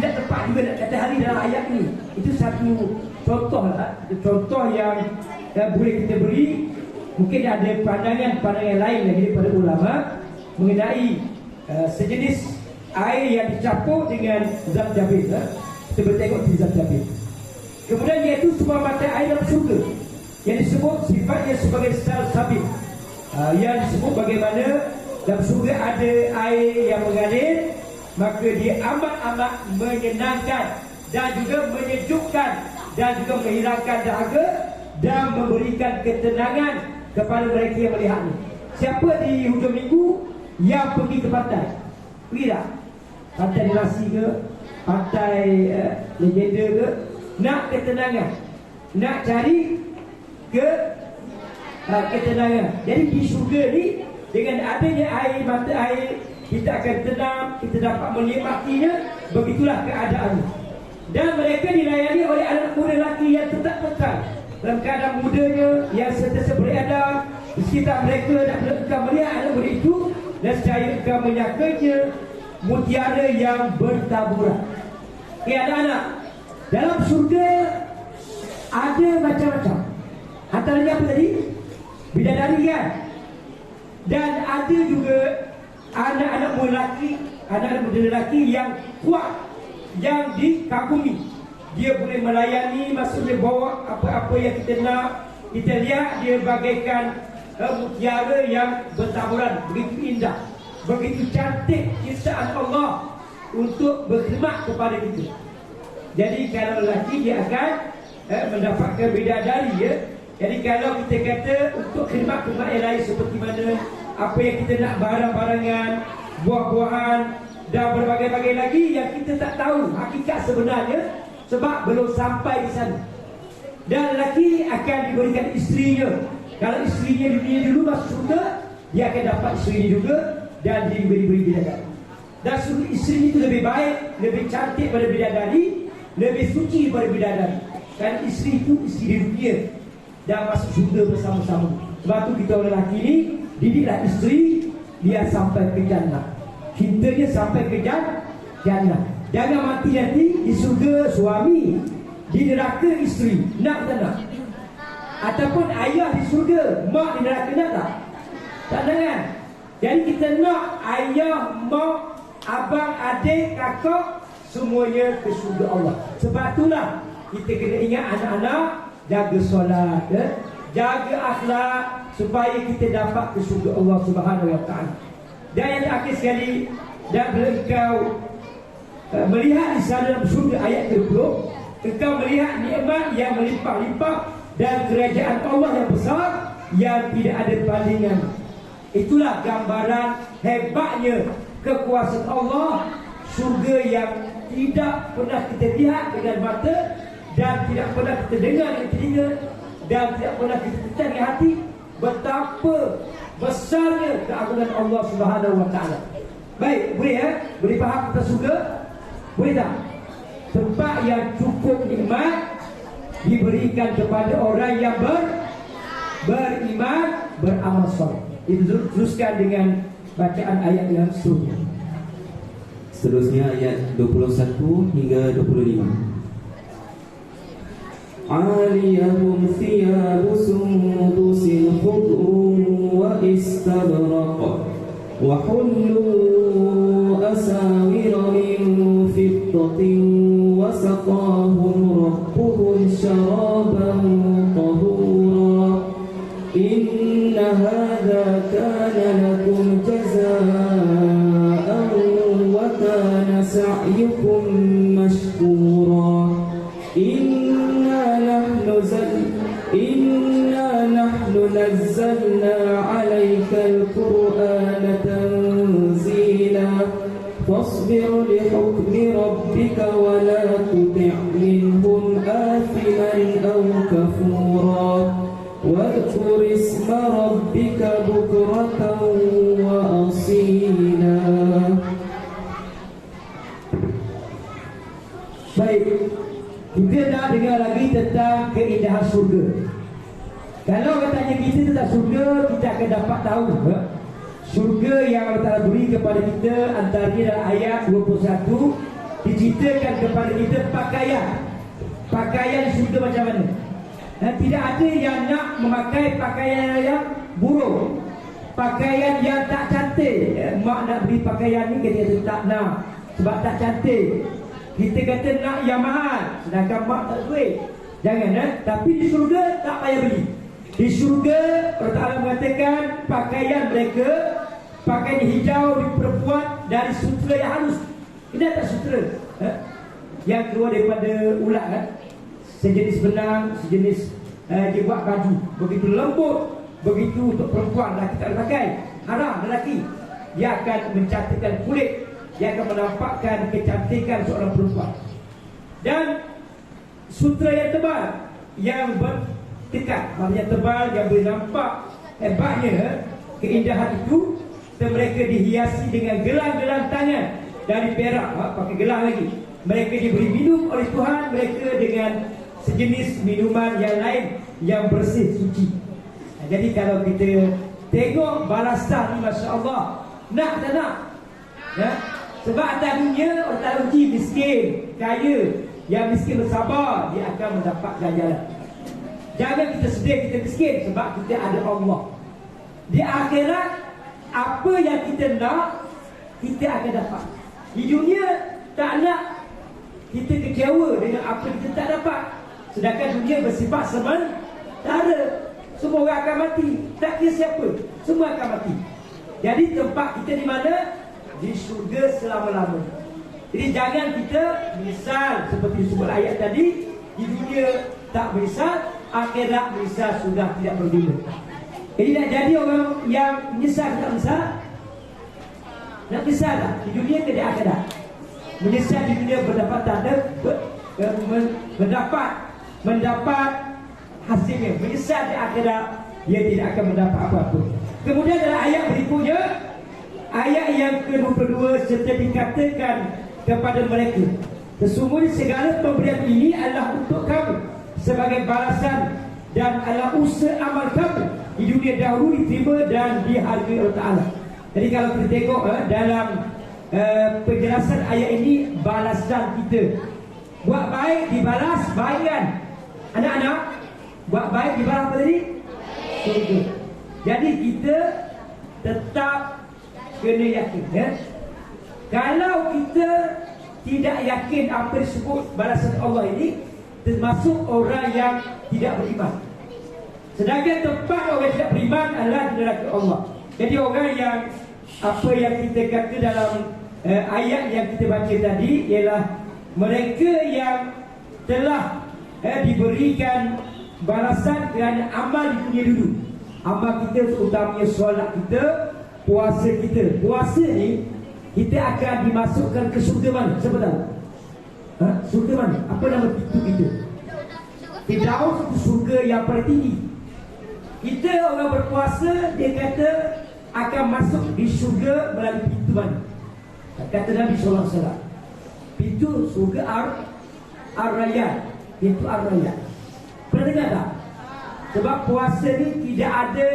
Speaker 1: tidak tepat juga nak kata halia dalam ayat ni. Itu satu contoh lah. Contoh yang boleh kita beri. Mungkin ada pandangan-pandangan lain lagi daripada ulama mengenai sejenis air yang dicampur dengan zat jabil. Kita boleh tengok di zat jabil. Kemudian iaitu sebuah mata air dalam surga yang disebut sifatnya sebagai salsabil. Yang disebut bagaimana dalam surga ada air yang mengalir, maka dia amat-amat menyenangkan dan juga menyejukkan dan juga menghilangkan dahaga dan memberikan ketenangan kepada mereka yang melihatnya. Siapa di hujung minggu yang pergi ke pantai? Pergi tak? Pantai Delasi ke? Pantai Legenda ke? Nak ketenangan, nak cari ketenangan. Jadi di surga ni, dengan adanya air, mata air, kita akan tenang, kita dapat menikmatinya. Begitulah keadaannya. Dan mereka dilayani oleh anak muda lelaki yang tetap kekal dalam keadaan mudanya, yang sentiasa beredar di sekitar mereka, dan mereka melihat anak muda itu dan secara mereka menyangkanya mutiara yang bertaburan. Anak-anak, dalam surga ada macam-macam. Antaranya apa tadi? Bidadari kan? Dan ada juga anak-anak muda lelaki, anak-anak muda lelaki yang kuat, yang dikagumi. Dia boleh melayani, maksudnya bawa apa-apa yang kita nak. Kita lihat dia bagaikan mutiara yang bertaburan, begitu indah, begitu cantik ciptaan Allah untuk berkhidmat kepada kita. Jadi kalau lelaki dia akan mendapatkan bidadari ya. Jadi kalau kita kata untuk khidmat-khidmat yang lain seperti mana apa yang kita nak, barang-barangan, buah-buahan dan berbagai-bagai lagi yang kita tak tahu hakikat sebenarnya sebab belum sampai di sana. Dan lelaki akan diberikan isterinya. Kalau isterinya di dunia dulu masuk surga, dia akan dapat isterinya juga dan diberi bidadari. Dan isteri itu lebih baik, lebih cantik pada bidadari, lebih suci daripada bidadari. Kan isteri itu isteri di dunia dan masuk surga bersama-sama. Sebab tu kita orang lelaki ni didiklah isteri dia sampai ke jannah. Cintanya sampai ke jannah. Jangan mati nanti di surga suami, di neraka isteri. Nak tak nak? Ataupun ayah di surga, mak di neraka, nak tak? Tak nak kan? Jadi kita nak ayah, mak, abang, adik, kakak semuanya ke syurga Allah. Sebab itulah kita kena ingat anak-anak, jaga solat, jaga akhlak, supaya kita dapat ke syurga Allah Subhanahu Wa Taala. Dan yang terakhir sekali, dan bila engkau melihat di sana dalam surga ayat 20, engkau melihat nikmat yang melimpah-limpah dan kerajaan Allah yang besar yang tidak ada bandingan. Itulah gambaran hebatnya kekuasaan Allah, surga yang tidak pernah kita lihat dengan mata, dan tidak pernah kita dengar dengan telinga, dan tidak pernah kita pencari dengan hati. Betapa besarnya keagungan Allah Subhanahu Wa Taala. Baik, boleh boleh faham tentang surga? Boleh tak? Tempat yang cukup nikmat diberikan kepada orang yang beriman, beramal soleh. Itu teruskan dengan bacaan ayat yang seterusnya.
Speaker 2: Seterusnya ayat 21 hingga 25. Aliyahum thiyabu sundusin khudrun wa istabraq wa hullu asawira min fiddatin wa saqahum rabbuhum syaraban tahura. Inna hadha kana lakum jazaa'an wa kana sa'yukum mashkura. Inna nahnu nazzalna 'alayka al-Qur'ana tanzila fasbir li hukmi rabbika wa la tuti' minhum athiman aw kafura wadhkur isma rabbika bukratan wa asila.
Speaker 1: Baik, kita nak dengar lagi tentang keindahan surga. Kalau katanya kita tentang surga, kita akan dapat tahu surga yang Allah Ta'ala beri kepada kita. Antaranya dalam ayat 21 diceritakan kepada kita pakaian surga macam mana. Dan tidak ada yang nak memakai pakaian yang buruk, pakaian yang tak cantik. Mak nak beli pakaian ni, kita tak nak sebab tak cantik. Kita kata nak yang mahal, sedangkan mak tak duit. Jangan tapi di syurga tak payah beli. Di syurga Allah Ta'ala mengatakan pakaian mereka, pakaian hijau diperbuat dari sutera yang halus. Ini tak sutera yang keluar daripada ulat sejenis benang, sejenis dia buat baju. Begitu lembut, begitu untuk perempuan. Lelaki tak pakai, haram lelaki. Dia akan mencantikkan kulit, dia akan menampakkan kecantikan seorang perempuan. Dan sutera yang tebal, yang bertekat, maknanya tebal, yang boleh nampak hebatnya keindahan itu. Dan mereka dihiasi dengan gelang-gelang tangan dari perak, pakai gelang lagi. Mereka diberi minum oleh Tuhan mereka dengan sejenis minuman yang lain yang bersih, suci. Jadi kalau kita tengok balasan ni, Masya Allah, nak tak nak? Sebab atas dunia orang tak uji miskin, kaya. Yang miskin bersabar, dia akan mendapat ganjaran. Jangan kita sedih kita miskin, sebab kita ada Allah. Di akhirat, apa yang kita nak, kita akan dapat. Di dunia tak nak, kita kecewa dengan apa kita tak dapat. Sedangkan dunia bersifat sementara. Semua orang akan mati, tak kira siapa, semua akan mati. Jadi tempat kita di mana? Di syurga selama-lamanya. Jadi jangan kita menyesal seperti sumber ayat tadi. Di dunia tak menyesal, akhirat menyesal sudah tidak berguna. Jadi nak jadi orang yang menyesal tak menyesal? Nak menyesal tak? Di dunia ke di akhirat? Menyesal di dunia mendapat hasilnya. Menyesal di akhirat, dia tidak akan mendapat apa-apa. Kemudian dalam ayat berikutnya, ayat yang ke-22, serta dikatakan kepada mereka, sesungguhnya segala pemberian ini adalah untuk kamu sebagai balasan dan adalah usaha amal kamu di dunia dahulu diterima dan dihargai Allah Ta'ala. Jadi kalau kita tengok dalam penjelasan ayat ini, balasan kita buat baik dibalas baik kan? Anak-anak, buat baik dibalas apa tadi? Surga. Jadi kita tetap kena yakin kalau kita tidak yakin apa disebut balasan Allah ini, termasuk orang yang tidak beriman. Sedangkan tempat orang tidak beriman adalah di neraka Allah. Jadi orang yang apa yang kita kata dalam ayat yang kita baca tadi ialah mereka yang telah diberikan balasan kerana amal di dunia dulu. Amal kita terutamanya solat kita, puasa kita. Puasa ni kita akan dimasukkan ke surga mana? Siapa tahu? Surga mana? Apa nama pintu kita? Firdaus itu surga yang paling tinggi. Kita orang berpuasa, dia kata akan masuk di surga melalui pintu mana? Kata Nabi SAW, pintu surga Ar-Rayyan. Pintu Ar-Rayyan. Pernah dengar tak? Sebab puasa ni tidak ada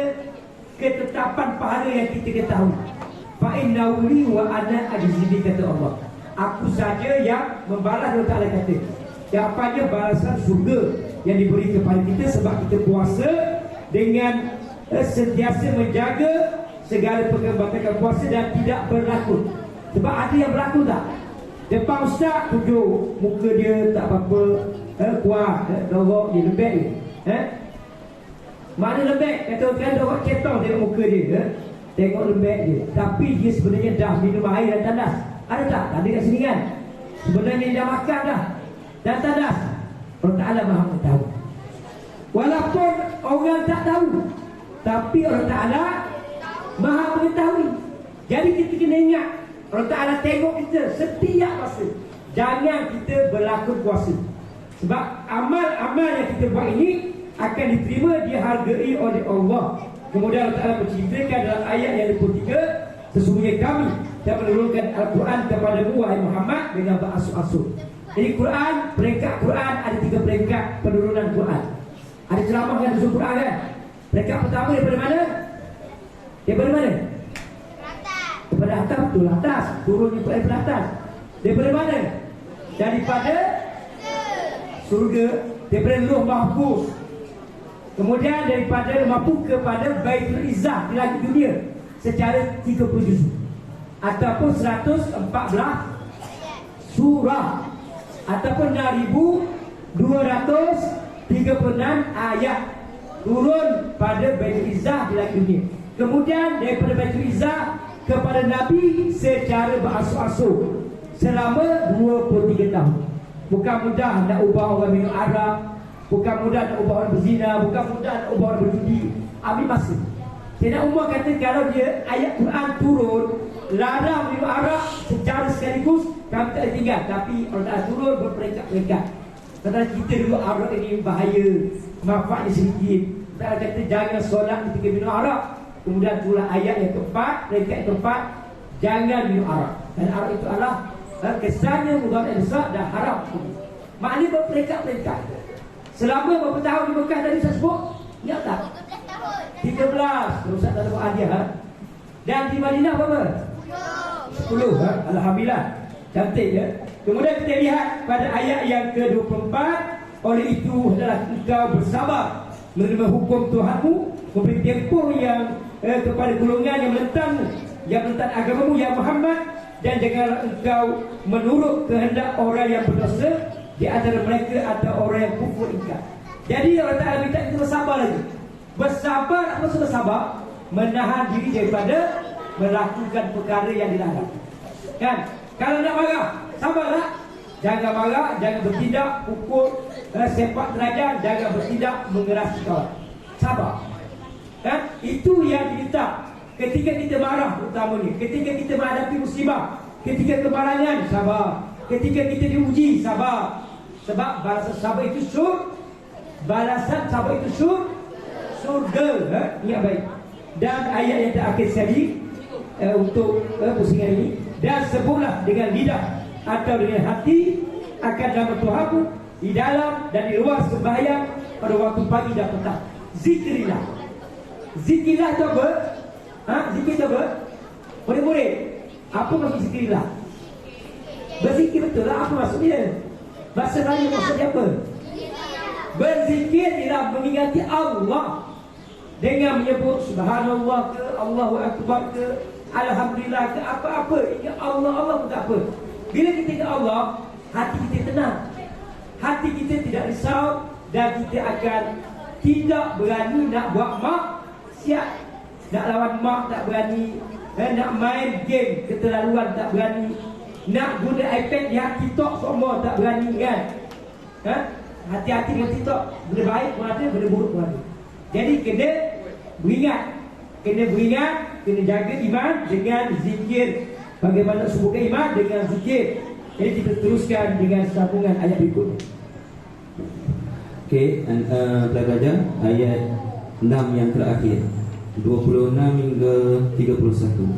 Speaker 1: ketetapan pahala yang kita ketahui. Fa'innahu li wa ana ajzi, kata Allah. Aku saja yang membalas. Allah Ta'ala kata, apanya balasan surga yang diberi kepada kita sebab kita puasa dengan sentiasa menjaga segala perkembangan puasa dan tidak berlakon. Sebab ada yang berlakon tak? Depan ustaz tunjuk muka dia tak apa-apa, kuat, dorok dia lembek dia. Mana lembek? Kata orang dorok ketong tengok muka dia, tengok lembek dia. Tapi dia sebenarnya dah minum air dan tandas. Ada tak? Ada kat sini kan? Sebenarnya dia dah makan dah dan tandas. Allah Ta'ala Maha mengetahui. Walaupun orang tak tahu, tapi Allah Ta'ala Maha mengetahui. Jadi kita kena ingat, Allah Ta'ala tengok kita setiap masa. Jangan kita berlakon puasa. Sebab amal-amal yang kita buat ini akan diterima, dihargai oleh Allah. Kemudian Allah Ta'ala menceritakan dalam ayat yang 23, sesungguhnya kami telah menurunkan Al-Quran kepadamu wahai Muhammad dengan berasur-asur. Jadi Quran, peringkat Quran ada 3 peringkat penurunan Quran. Ada ceramah yang disebut Quran kan? Peringkat pertama daripada mana? Daripada mana? Daripada atas, betul atas. Turunnya daripada atas. Daripada mana? Daripada surga. Daripada Lauh Mahfuz. Kemudian daripada Lauh Mahfuz kepada Baitul Izzah di langit dunia secara 30 juz ataupun 114 surah ataupun 6,236 ayat turun pada Baitul Izzah di langit dunia. Kemudian daripada Baitul Izzah kepada Nabi secara berasur-asur selama 23 tahun. Bukan mudah nak ubah orang minum arak, bukan mudah nak ubah orang berzina, bukan mudah nak ubah orang berjudi. Ambil masa. Sayyidina Umar kata kalau dia ayat Quran turun larang minum arak secara sekaligus, kami tak boleh tinggal. Tapi Allah Ta'ala turun berperingkat-peringkat. Kata kita dulu arak ini bahaya, manfaatnya sedikit. Allah kata jangan solat ketika minum arak. Kemudian turun ayat yang keempat, peringkat yang keempat, jangan minum arak. Dan arak itu adalah kesannya mudarat yang besar dan haram. Maknanya berperingkat-peringkat. Selama berapa tahun di Mekah tadi saya sebut? Ingat tak? 13. Ustaz tak ada buat hadiah. Dan di Madinah berapa? 10. Alhamdulillah. Cantik ya. Kemudian kita lihat pada ayat yang ke-24, oleh itu adalah engkau bersabar menerima hukum Tuhanmu, memberi tempoh yang kepada golongan yang menentang agamamu ya Muhammad, dan janganlah engkau menurut kehendak orang yang berdosa di antara mereka atau orang yang kufur ingkar. Jadi Allah Ta'ala minta kita bersabar lagi. Bersabar, apa maksud bersabar? Menahan diri daripada melakukan perkara yang dilarang. Kan? Kalau nak marah, sabarlah. Jangan marah, jangan bertindak pukul, sepak terajang, jangan bertindak mengerasi kawan. Sabar. Kan? Itu yang diminta. Ketika kita marah utamanya, ketika kita menghadapi musibah, ketika kemalangan, sabar. Ketika kita diuji, sabar. Sebab balasan sabar itu surga. Ingat baik. Dan ayat yang terakhir sekali untuk pusingan ini, dan sebutlah dengan lidah atau dengan hati akan nama Tuhanmu di dalam dan di luar sembahyang pada waktu pagi dan petang. Zikrilah. Zikrilah itu apa? Zikir itu apa? Murid-murid, apa maksud zikrilah? Berzikir betul lah, apa maksudnya? Bahasa Melayu maksudnya apa? Berzikir ialah mengingati Allah dengan menyebut subhanallah ke, Allahu Akbar ke, alhamdulillah ke, apa-apa. Ingat Allah pun tak apa. Bila kita ingat Allah, hati kita tenang, hati kita tidak risau, dan kita akan tidak berani nak buat maksiat. Nak lawan mak tak berani, nak main game keterlaluan tak berani, nak guna iPad di TikTok semua tak berani kan. Hati-hati dengan TikTok. Benda baik pun ada, benda buruk pun ada. Jadi kena beringat, kena jaga iman dengan zikir. Bagaimana sebutkan iman dengan zikir. Jadi kita teruskan dengan sambungan ayat berikutnya.
Speaker 2: Okey, belajar ayat 6 yang terakhir, 26 hingga 31.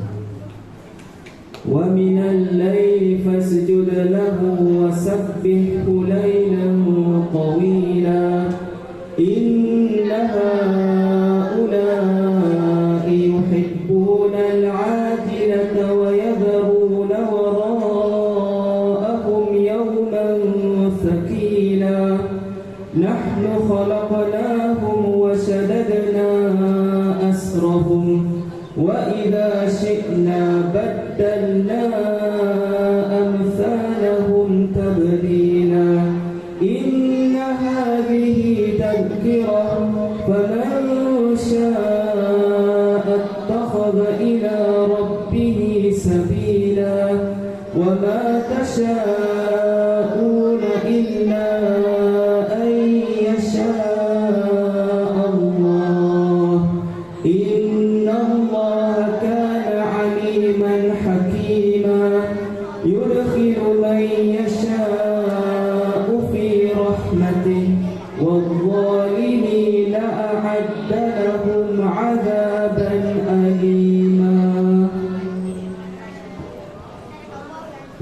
Speaker 2: Wa minal laili fasjud lahu wasabbihhu laylan tawila inna haula'i yuhibbuna al-'ajilata wa yadharuna wara'ahum yawman thaqila nahnu khalaqnahum wa shadadna asrahum wa idza syi'na baddalna amsalahum tabdila inna hadhihi tadhkirah faman syaa'a ittakhadha ila rabbih sabila wa ma tasyaa'una illa an yasha'a Allah inna Allah kana 'aliman hakima yudkhilu man yasha'u fi rahmatihi wadh-dhalimina a'adda lahum 'adzaban alima.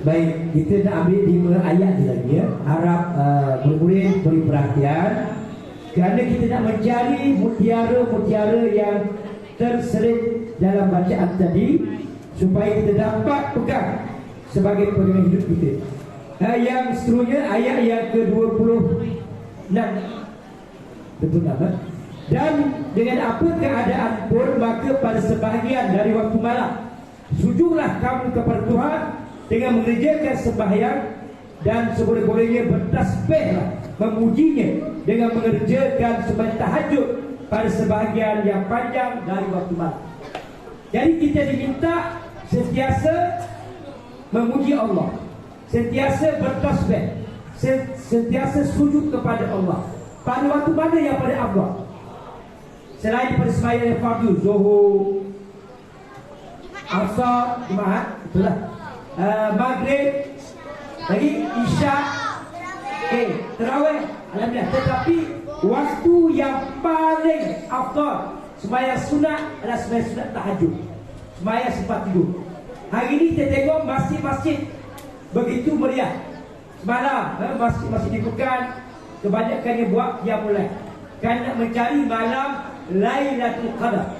Speaker 1: Baik, kita nak ambil 5 ayat lagi ya. Harap murid-murid beri perhatian, kerana kita nak mencari mutiara-mutiara yang terselip dalam bacaan tadi, supaya kita dapat pegang sebagai pegangan hidup kita. Yang seterusnya ayat yang ke-26. Betul tak? Dan dengan apa keadaan pun, maka pada sebahagian dari waktu malam sujudlah kamu kepada Tuhan dengan mengerjakan sembahyang, dan seboleh-bolehnya bertasbihlah memujinya dengan mengerjakan sembahyang tahajud pada sebahagian yang panjang dari waktu malam. Jadi kita diminta sentiasa memuji Allah, sentiasa bertasbih, sentiasa sujud kepada Allah. Pada waktu mana yang pada Allah? Selain pada sembahyang yang fardu, Zuhur, Asar, Jumaat, itulah. Maghrib, lagi Isya, Tarawih, alhamdulillah. Tetapi waktu yang paling afdal sembahyang sunat adalah sembahyang sunat tahajud, sembahyang sempat tidur. Hari ini kita tengok masjid-masjid begitu meriah. Semalam masjid-masjid di Pekan kebanyakannya buat qiyamul lail, kan nak mencari malam Lailatul Qadar,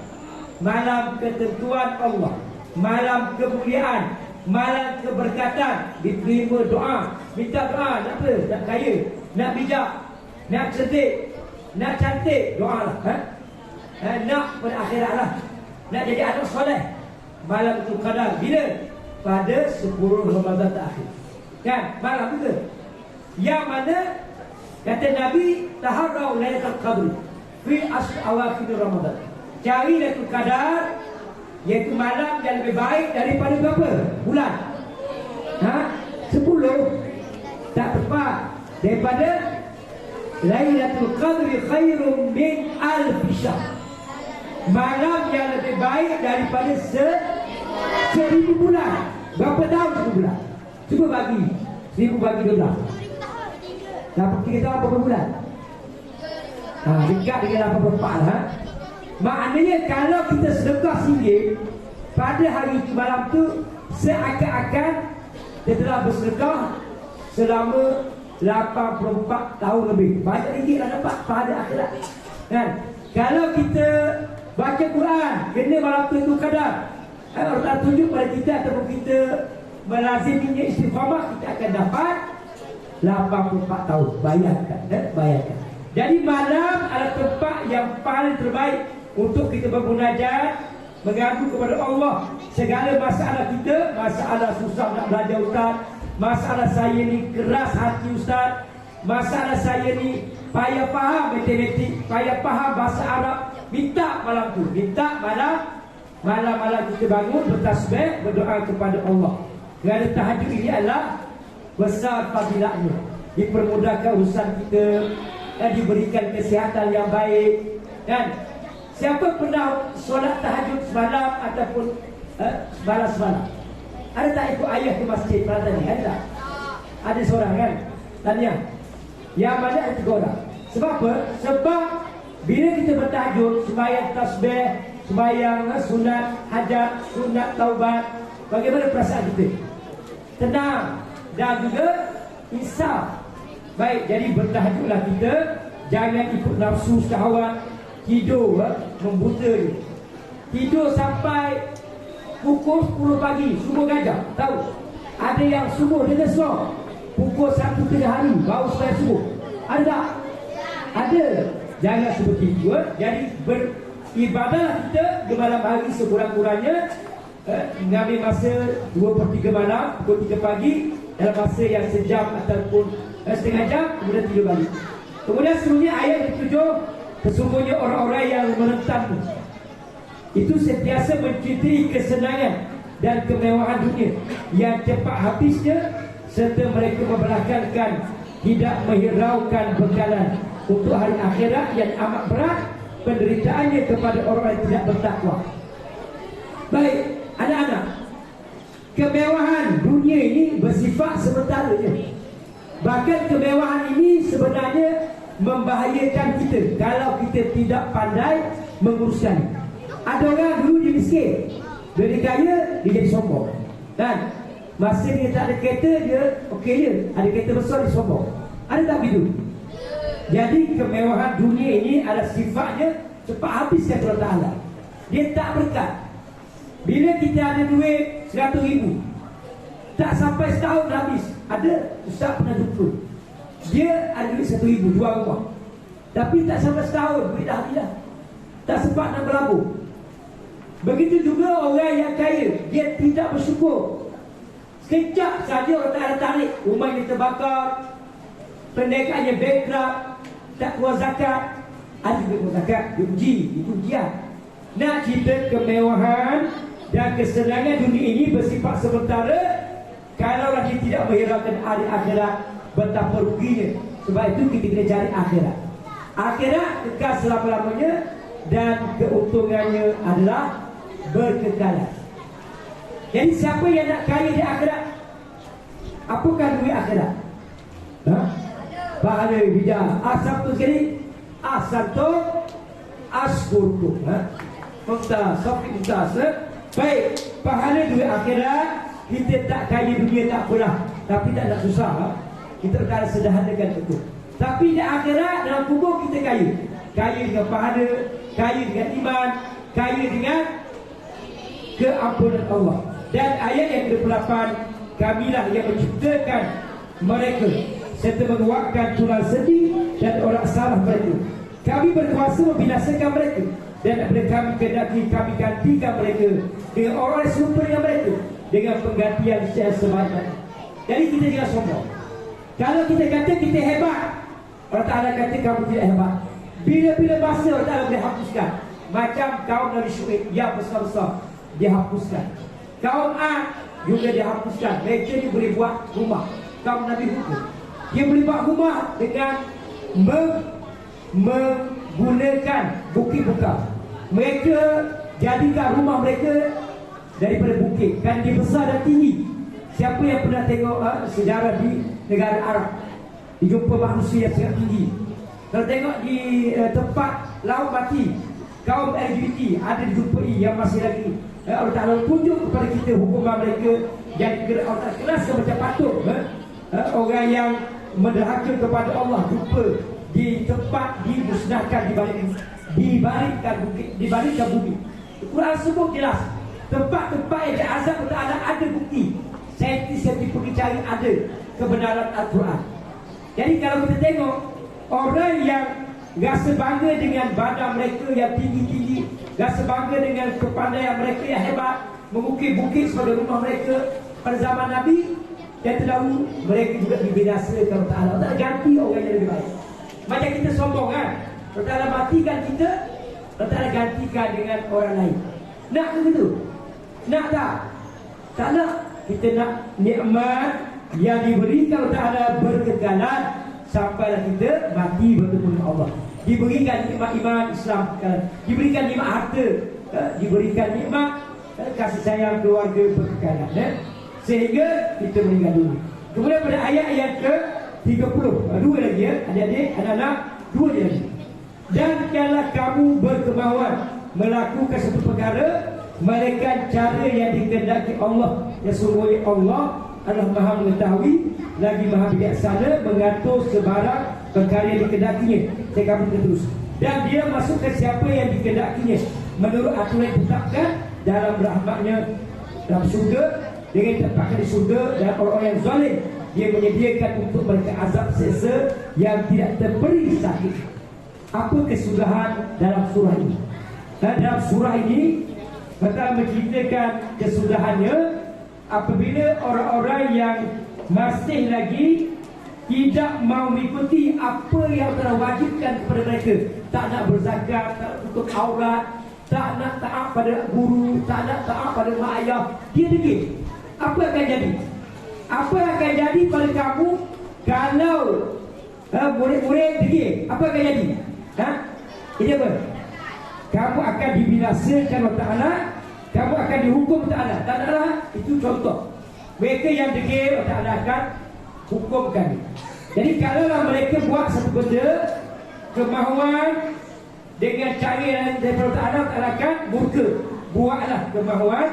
Speaker 1: malam ketentuan Allah, malam kemuliaan, malam keberkatan, diterima doa, minta doa. Nak apa? Nak kaya, nak bijak, nak cerdik, nak cantik, doa lah. Nak pada akhirat lah, nak jadi anak soleh. Malam itu Qadar bila? Pada 10 Ramadan terakhir, kan? Malam itu yang mana kata Nabi, taharrau Lailatul Qadr fi awakhir Ramadan. Cari Lailatul Qadar, iaitu malam yang lebih baik daripada berapa bulan? 10. Tak tepat. Daripada Lailatul Qadri khairum min alf syahr. Malam yang lebih baik daripada 1000 bulan. Berapa tahun 1000 bulan? Cuba bagi 1000 bagi 12. Dapat 3 tahun berapa bulan? Dekat dengan 84 lah. Maknanya kalau kita sedekah RM1 pada hari malam tu, seakan-akan kita telah bersedekah selama 84 tahun lebih. Banyak ringgit lah dapat pada akhirat, kan? Kalau kita baca Quran kena malam tu itu kadar, Allah Ta'ala tunjuk pada kita, ataupun kita melaziminya istiqamah, kita akan dapat 84 tahun. Bayangkan, bayangkan. Jadi malam adalah tempat yang paling terbaik untuk kita bermunajat, mengadu kepada Allah segala masalah kita, masalah susah nak belajar ustaz, masalah saya ni keras hati ustaz, masalah saya ni payah faham matematik, payah faham bahasa Arab, minta malam tu, minta malam kita bangun bertasbih, berdoa kepada Allah. Kerana tahajud ini adalah besar fadilahnya, dipermudahkan urusan kita dan diberikan kesihatan yang baik. Dan siapa pernah solat tahajud semalam ataupun semalam? Ada tak ikut ayah ke masjid pada tadi? Ada tak? Ada seorang kan? Tanya. Yang mana ada 3 orang. Sebab apa? Sebab bila kita bertahajud, sembahyang tasbih, sembahyang sunat hajat, sunat taubat, bagaimana perasaan kita? Tenang dan juga insaf. Baik, jadi bertahajudlah kita. Jangan ikut nafsu syahwat. Tidur membuta. Tidur sampai pukul 10 pagi, subuh gajah. Tahu? Ada yang subuh dia besar, pukul 1 tengah hari baru sampai subuh. Ada tak? Ada. Jangan seperti itu. Jadi beribadahlah kita di malam hari sekurang-kurangnya, mengambil masa 2/3 malam, pukul 3 pagi, dalam masa yang sejam ataupun setengah jam, kemudian tidur balik. Kemudian seterusnya ayat ke-7, sesungguhnya orang-orang yang menentang itu sentiasa mencintai kesenangan dan kemewahan dunia yang cepat habisnya, serta mereka membelakangkan, tidak menghiraukan bekalan untuk hari akhirat yang amat berat penderitaannya kepada orang yang tidak bertakwa. Baik, anak-anak, kemewahan dunia ini bersifat sementara je. Bahkan kemewahan ini sebenarnya membahayakan kita kalau kita tidak pandai menguruskan. Ada orang dulu dia miskin, bila dia kaya dia jadi sombong. Dan masa dia tak ada kereta, dia okey je. Ada kereta besar, dia sombong. Ada tak begitu? Jadi kemewahan dunia ini ada sifatnya cepat habis kata Allah Ta'ala. Dia tak berkat. Bila kita ada duit 100,000, tak sampai setahun dah habis. Ada ustaz pernah jumpa, dia ada duit 1,000, jual rumah, tapi tak sampai setahun duit dah habis dah. Tak sempat nak berlabur. Begitu juga orang yang kaya, dia tidak bersyukur. Sekejap saja orang tak ada tarik, rumahnya terbakar, pendekaannya bankrupt, tak keluar zakat. Ada juga keluar zakat, dia uji, itu ujian. Nak cerita kemewahan dan kesenangan dunia ini bersifat sementara. Kalau dia tidak menghiraukan hari akhirat, betapa ruginya. Sebab itu kita kena cari akhirat. Akhirat kekal selama-lamanya dan keuntungannya adalah berkekalan. Jadi siapa yang nak kaya di akhirat? Apakah duit akhirat? Pahala hijab. Asam tu sekali. Asam tu askurku. Mumtaz, Sofi Mumtaz. Baik, pahala duit akhirat. Kita tak kaya dunia tak apalah, tapi tak nak susah. Kita akan sederhanakan itu. Tapi di akhirat dalam kubur kita kaya. Kaya dengan pahala, kaya dengan iman, kaya dengan keampunan Allah. Dan ayat yang ke-8, kamilah yang menciptakan mereka serta menguatkan tulang sendi dan orang salah mereka. Kami berkuasa membinasakan mereka, dan daripada kami kehendaki kami gantikan mereka dengan orang yang serupa dengan mereka, dengan penggantian yang sebaik. Jadi kita jangan sombong. Kalau kita kata kita hebat, Allah Ta'ala kata kamu tidak hebat. Bila-bila masa Allah Ta'ala boleh hapuskan. Macam kaum Nabi Syuaib yang besar-besar, dia hapuskan. Kaum Ad juga dia hapuskan. Mereka ni boleh buat rumah. Kaum Nabi Hud, dia boleh buat rumah dengan menggunakan bukit buka. Mereka jadikan rumah mereka daripada bukit, kan dia besar dan tinggi. Siapa yang pernah tengok sejarah di negara Arab, dijumpa manusia yang sangat tinggi. Kalau tengok di tempat laut mati, kaum LGBT ada dijumpai yang masih lagi Allah Ta'ala tunjuk kepada kita hukuman mereka yang Allah Ta'ala kelaskan macam patut. Orang yang menderhaka kepada Allah jumpa di tempat dimusnahkan dibalikkan bumi. Quran sebut jelas tempat-tempat yang diazab ada bukti. Saintis yang pergi cari ada kebenaran Al-Quran. Jadi kalau kita tengok orang yang rasa bangga dengan badan mereka yang tinggi-tinggi, rasa bangga dengan kepandaian mereka yang hebat, mengukir bukit sebagai rumah mereka pada zaman Nabi, dan terdahulu mereka juga dibinasakan oleh Allah Ta'ala. Ganti orang yang lebih baik. Macam kita sombong kan, Allah Ta'ala matikan kita, Allah Ta'ala gantikan dengan orang lain. Nak ke begitu? Nak tak? Tak nak. Kita nak nikmat yang diberikan Allah Ta'ala berkekalan sampailah kita mati bertemu dengan Allah. Diberikan nikmat iman Islam, diberikan nikmat harta, diberikan nikmat kasih sayang keluarga berkekalan, sehingga kita meninggal dunia. Kemudian pada ayat yang ke-30, dua lagi ya, adik-adik, anak-anak, dua je lagi. Dan kalau kamu berkemahuan melakukan satu perkara, melainkan cara yang dikehendaki Allah, yang sesungguhnya Allah adalah Maha mengetahui lagi Maha bijaksana mengatur sebarang perkara yang dikehendakinya. Saya kamu terus. Dan dia masukkan siapa yang dikehendakinya menurut aturan yang ditetapkan dalam rahmatnya dalam surga, dengan ditempatkan di surga. Dan orang-orang yang zalim dia menyediakan untuk mereka azab seksa yang tidak terberi sakit. Apa kesudahan dalam surah ini? Dan dalam surah ini Mereka menceritakan kesudahannya apabila orang-orang yang masih lagi tidak mau mengikuti apa yang telah wajibkan kepada mereka. Tak nak berzakat, tak nak tutup aurat, tak nak taat pada guru, tak nak taat pada mak ayah. Dia degil. Apa akan jadi? Apa akan jadi pada kamu kalau murid-murid degil? Apa akan jadi? Ini apa? Kamu akan dibinasakan oleh Ta'ala, kamu akan dihukum Ta'ala. Ta'ala itu contoh. Mereka yang degil oleh Ta'ala akan hukumkan. Jadi kalaulah mereka buat satu benda kemahuan dengan cara yang daripada Ta'ala, Ta'ala akan murka. Buatlah kemahuan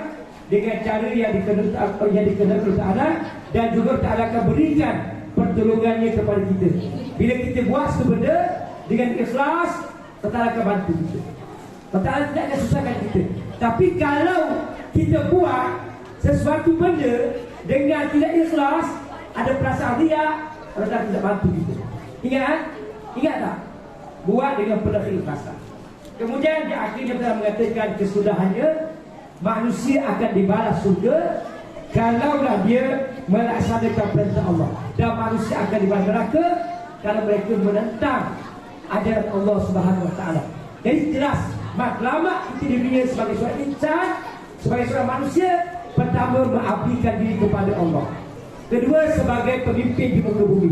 Speaker 1: dengan cara yang dikehendaki oleh Ta'ala, dan juga Ta'ala akan berikan pertolongannya kepada kita. Bila kita buat satu benda dengan ikhlas, Ta'ala akan bantu kita. Ta'ala tidak akan susahkan kita. Tapi kalau kita buat sesuatu benda dengan tidak ikhlas, ada perasaan riak, Allah Ta'ala tidak bantu kita. Ingat? Ingat tak? Buat dengan penuh keikhlasan. Kemudian di akhirnya telah mengatakan kesudahannya, manusia akan dibalas surga kalaulah dia melaksanakan perintah Allah, dan manusia akan dibalas neraka kalau mereka menentang ajaran Allah Subhanahu Wa Taala. Jadi jelas matlamat kita di dunia sebagai seorang insan, sebagai seorang manusia, pertama mengabdikan diri kepada Allah, kedua sebagai pemimpin di muka bumi,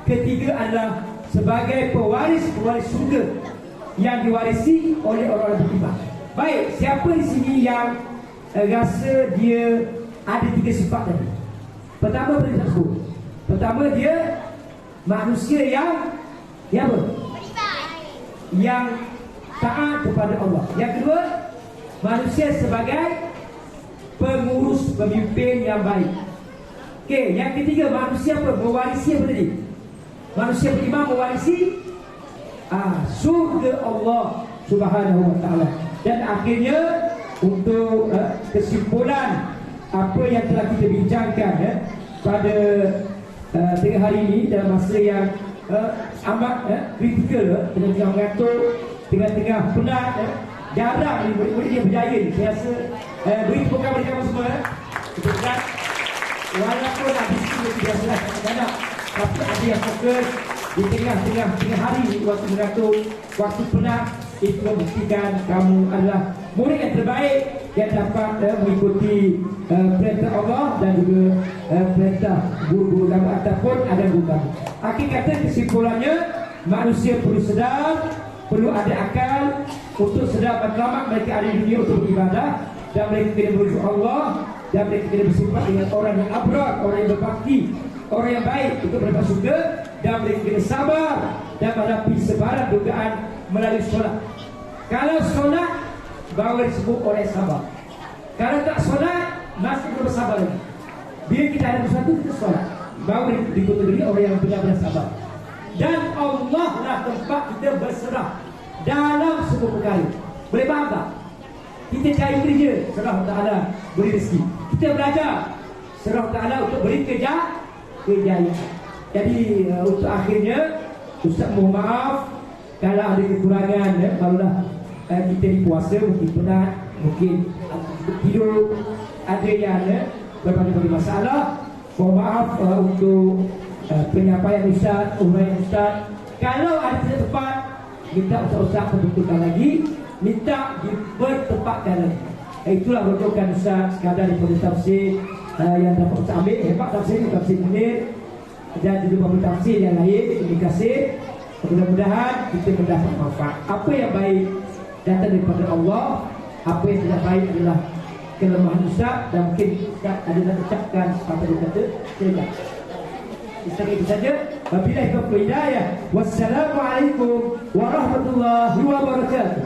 Speaker 1: ketiga adalah sebagai pewaris surga yang diwarisi oleh orang-orang beriman. Baik, siapa di sini yang rasa dia ada tiga sifat tadi? Pertama, pertama dia manusia yang apa? Yang taat kepada Allah. Yang kedua, manusia sebagai pengurus, pemimpin yang baik. Okey, yang ketiga, manusia apa? Mewarisi apa tadi? Manusia beriman mewarisi surga Allah Subhanahu Wa Taala. Dan akhirnya untuk kesimpulan apa yang telah kita bincangkan pada tengah hari ini dalam masa yang amat kritikal, tengah mengatur, tengah penat, jarang ni murid-murid dia berjaya ni. Saya rasa beri tepukan kepada kamu semua. Kita walaupun habis itu biasalah kadang-kadang, tapi ada yang fokus di tengah hari ni, waktu mengatur, waktu penat. Itu membuktikan kamu adalah murid yang terbaik yang dapat mengikuti perintah Allah dan juga perintah guru-guru kamu ataupun ada guru kamu. Akhir kata, kesimpulannya, manusia perlu sedar, perlu ada akal untuk sedar matlamat mereka ada di dunia untuk beribadah, dan mereka kena merujuk Allah, dan mereka kena bersifat dengan orang yang abrar, orang yang berbakti, orang yang baik untuk mendapat surga, dan mereka kena sabar dan menghadapi sebarang godaan melalui solat. Kalau solat baru disebut orang yang sabar. Kalau tak solat masih belum bersabar lagi. Bila kita ada sesuatu, kita solat, baru dikategori orang yang benar-benar sabar. Dan Allah lah tempat kita berserah dalam semua perkara. Boleh faham tak? Kita cari kerja, serah Allah Ta'ala beri rezeki. Kita belajar, serah Allah Ta'ala untuk beri kejayaan. Jadi untuk akhirnya, Ustaz mohon maaf kalau ada kekurangan, barulah kita di puasa mungkin penat, mungkin tidur, ada yang berbagai masalah. Mohon maaf untuk penyampaian Ustaz, uraian Ustaz. Kalau ada tidak tepat, minta Ustaz membetulkan lagi, minta dipertepatkan lagi. Itulah rujukan Ustaz sekadar daripada tafsir yang dapat Ustaz ambil. Hebat tafsir Munir dan juga beberapa tafsir yang lain. Terima kasih. Mudah-mudahan kita mendapat manfaat. Apa yang baik datang daripada Allah, apa yang tidak baik adalah kelemahan Ustaz, dan mungkin Ustaz ada nak ucapkan apa dia kata. Silakan. Itu saja. Wabillahi taufiq wal hidayah. Wassalamualaikum warahmatullahi wabarakatuh.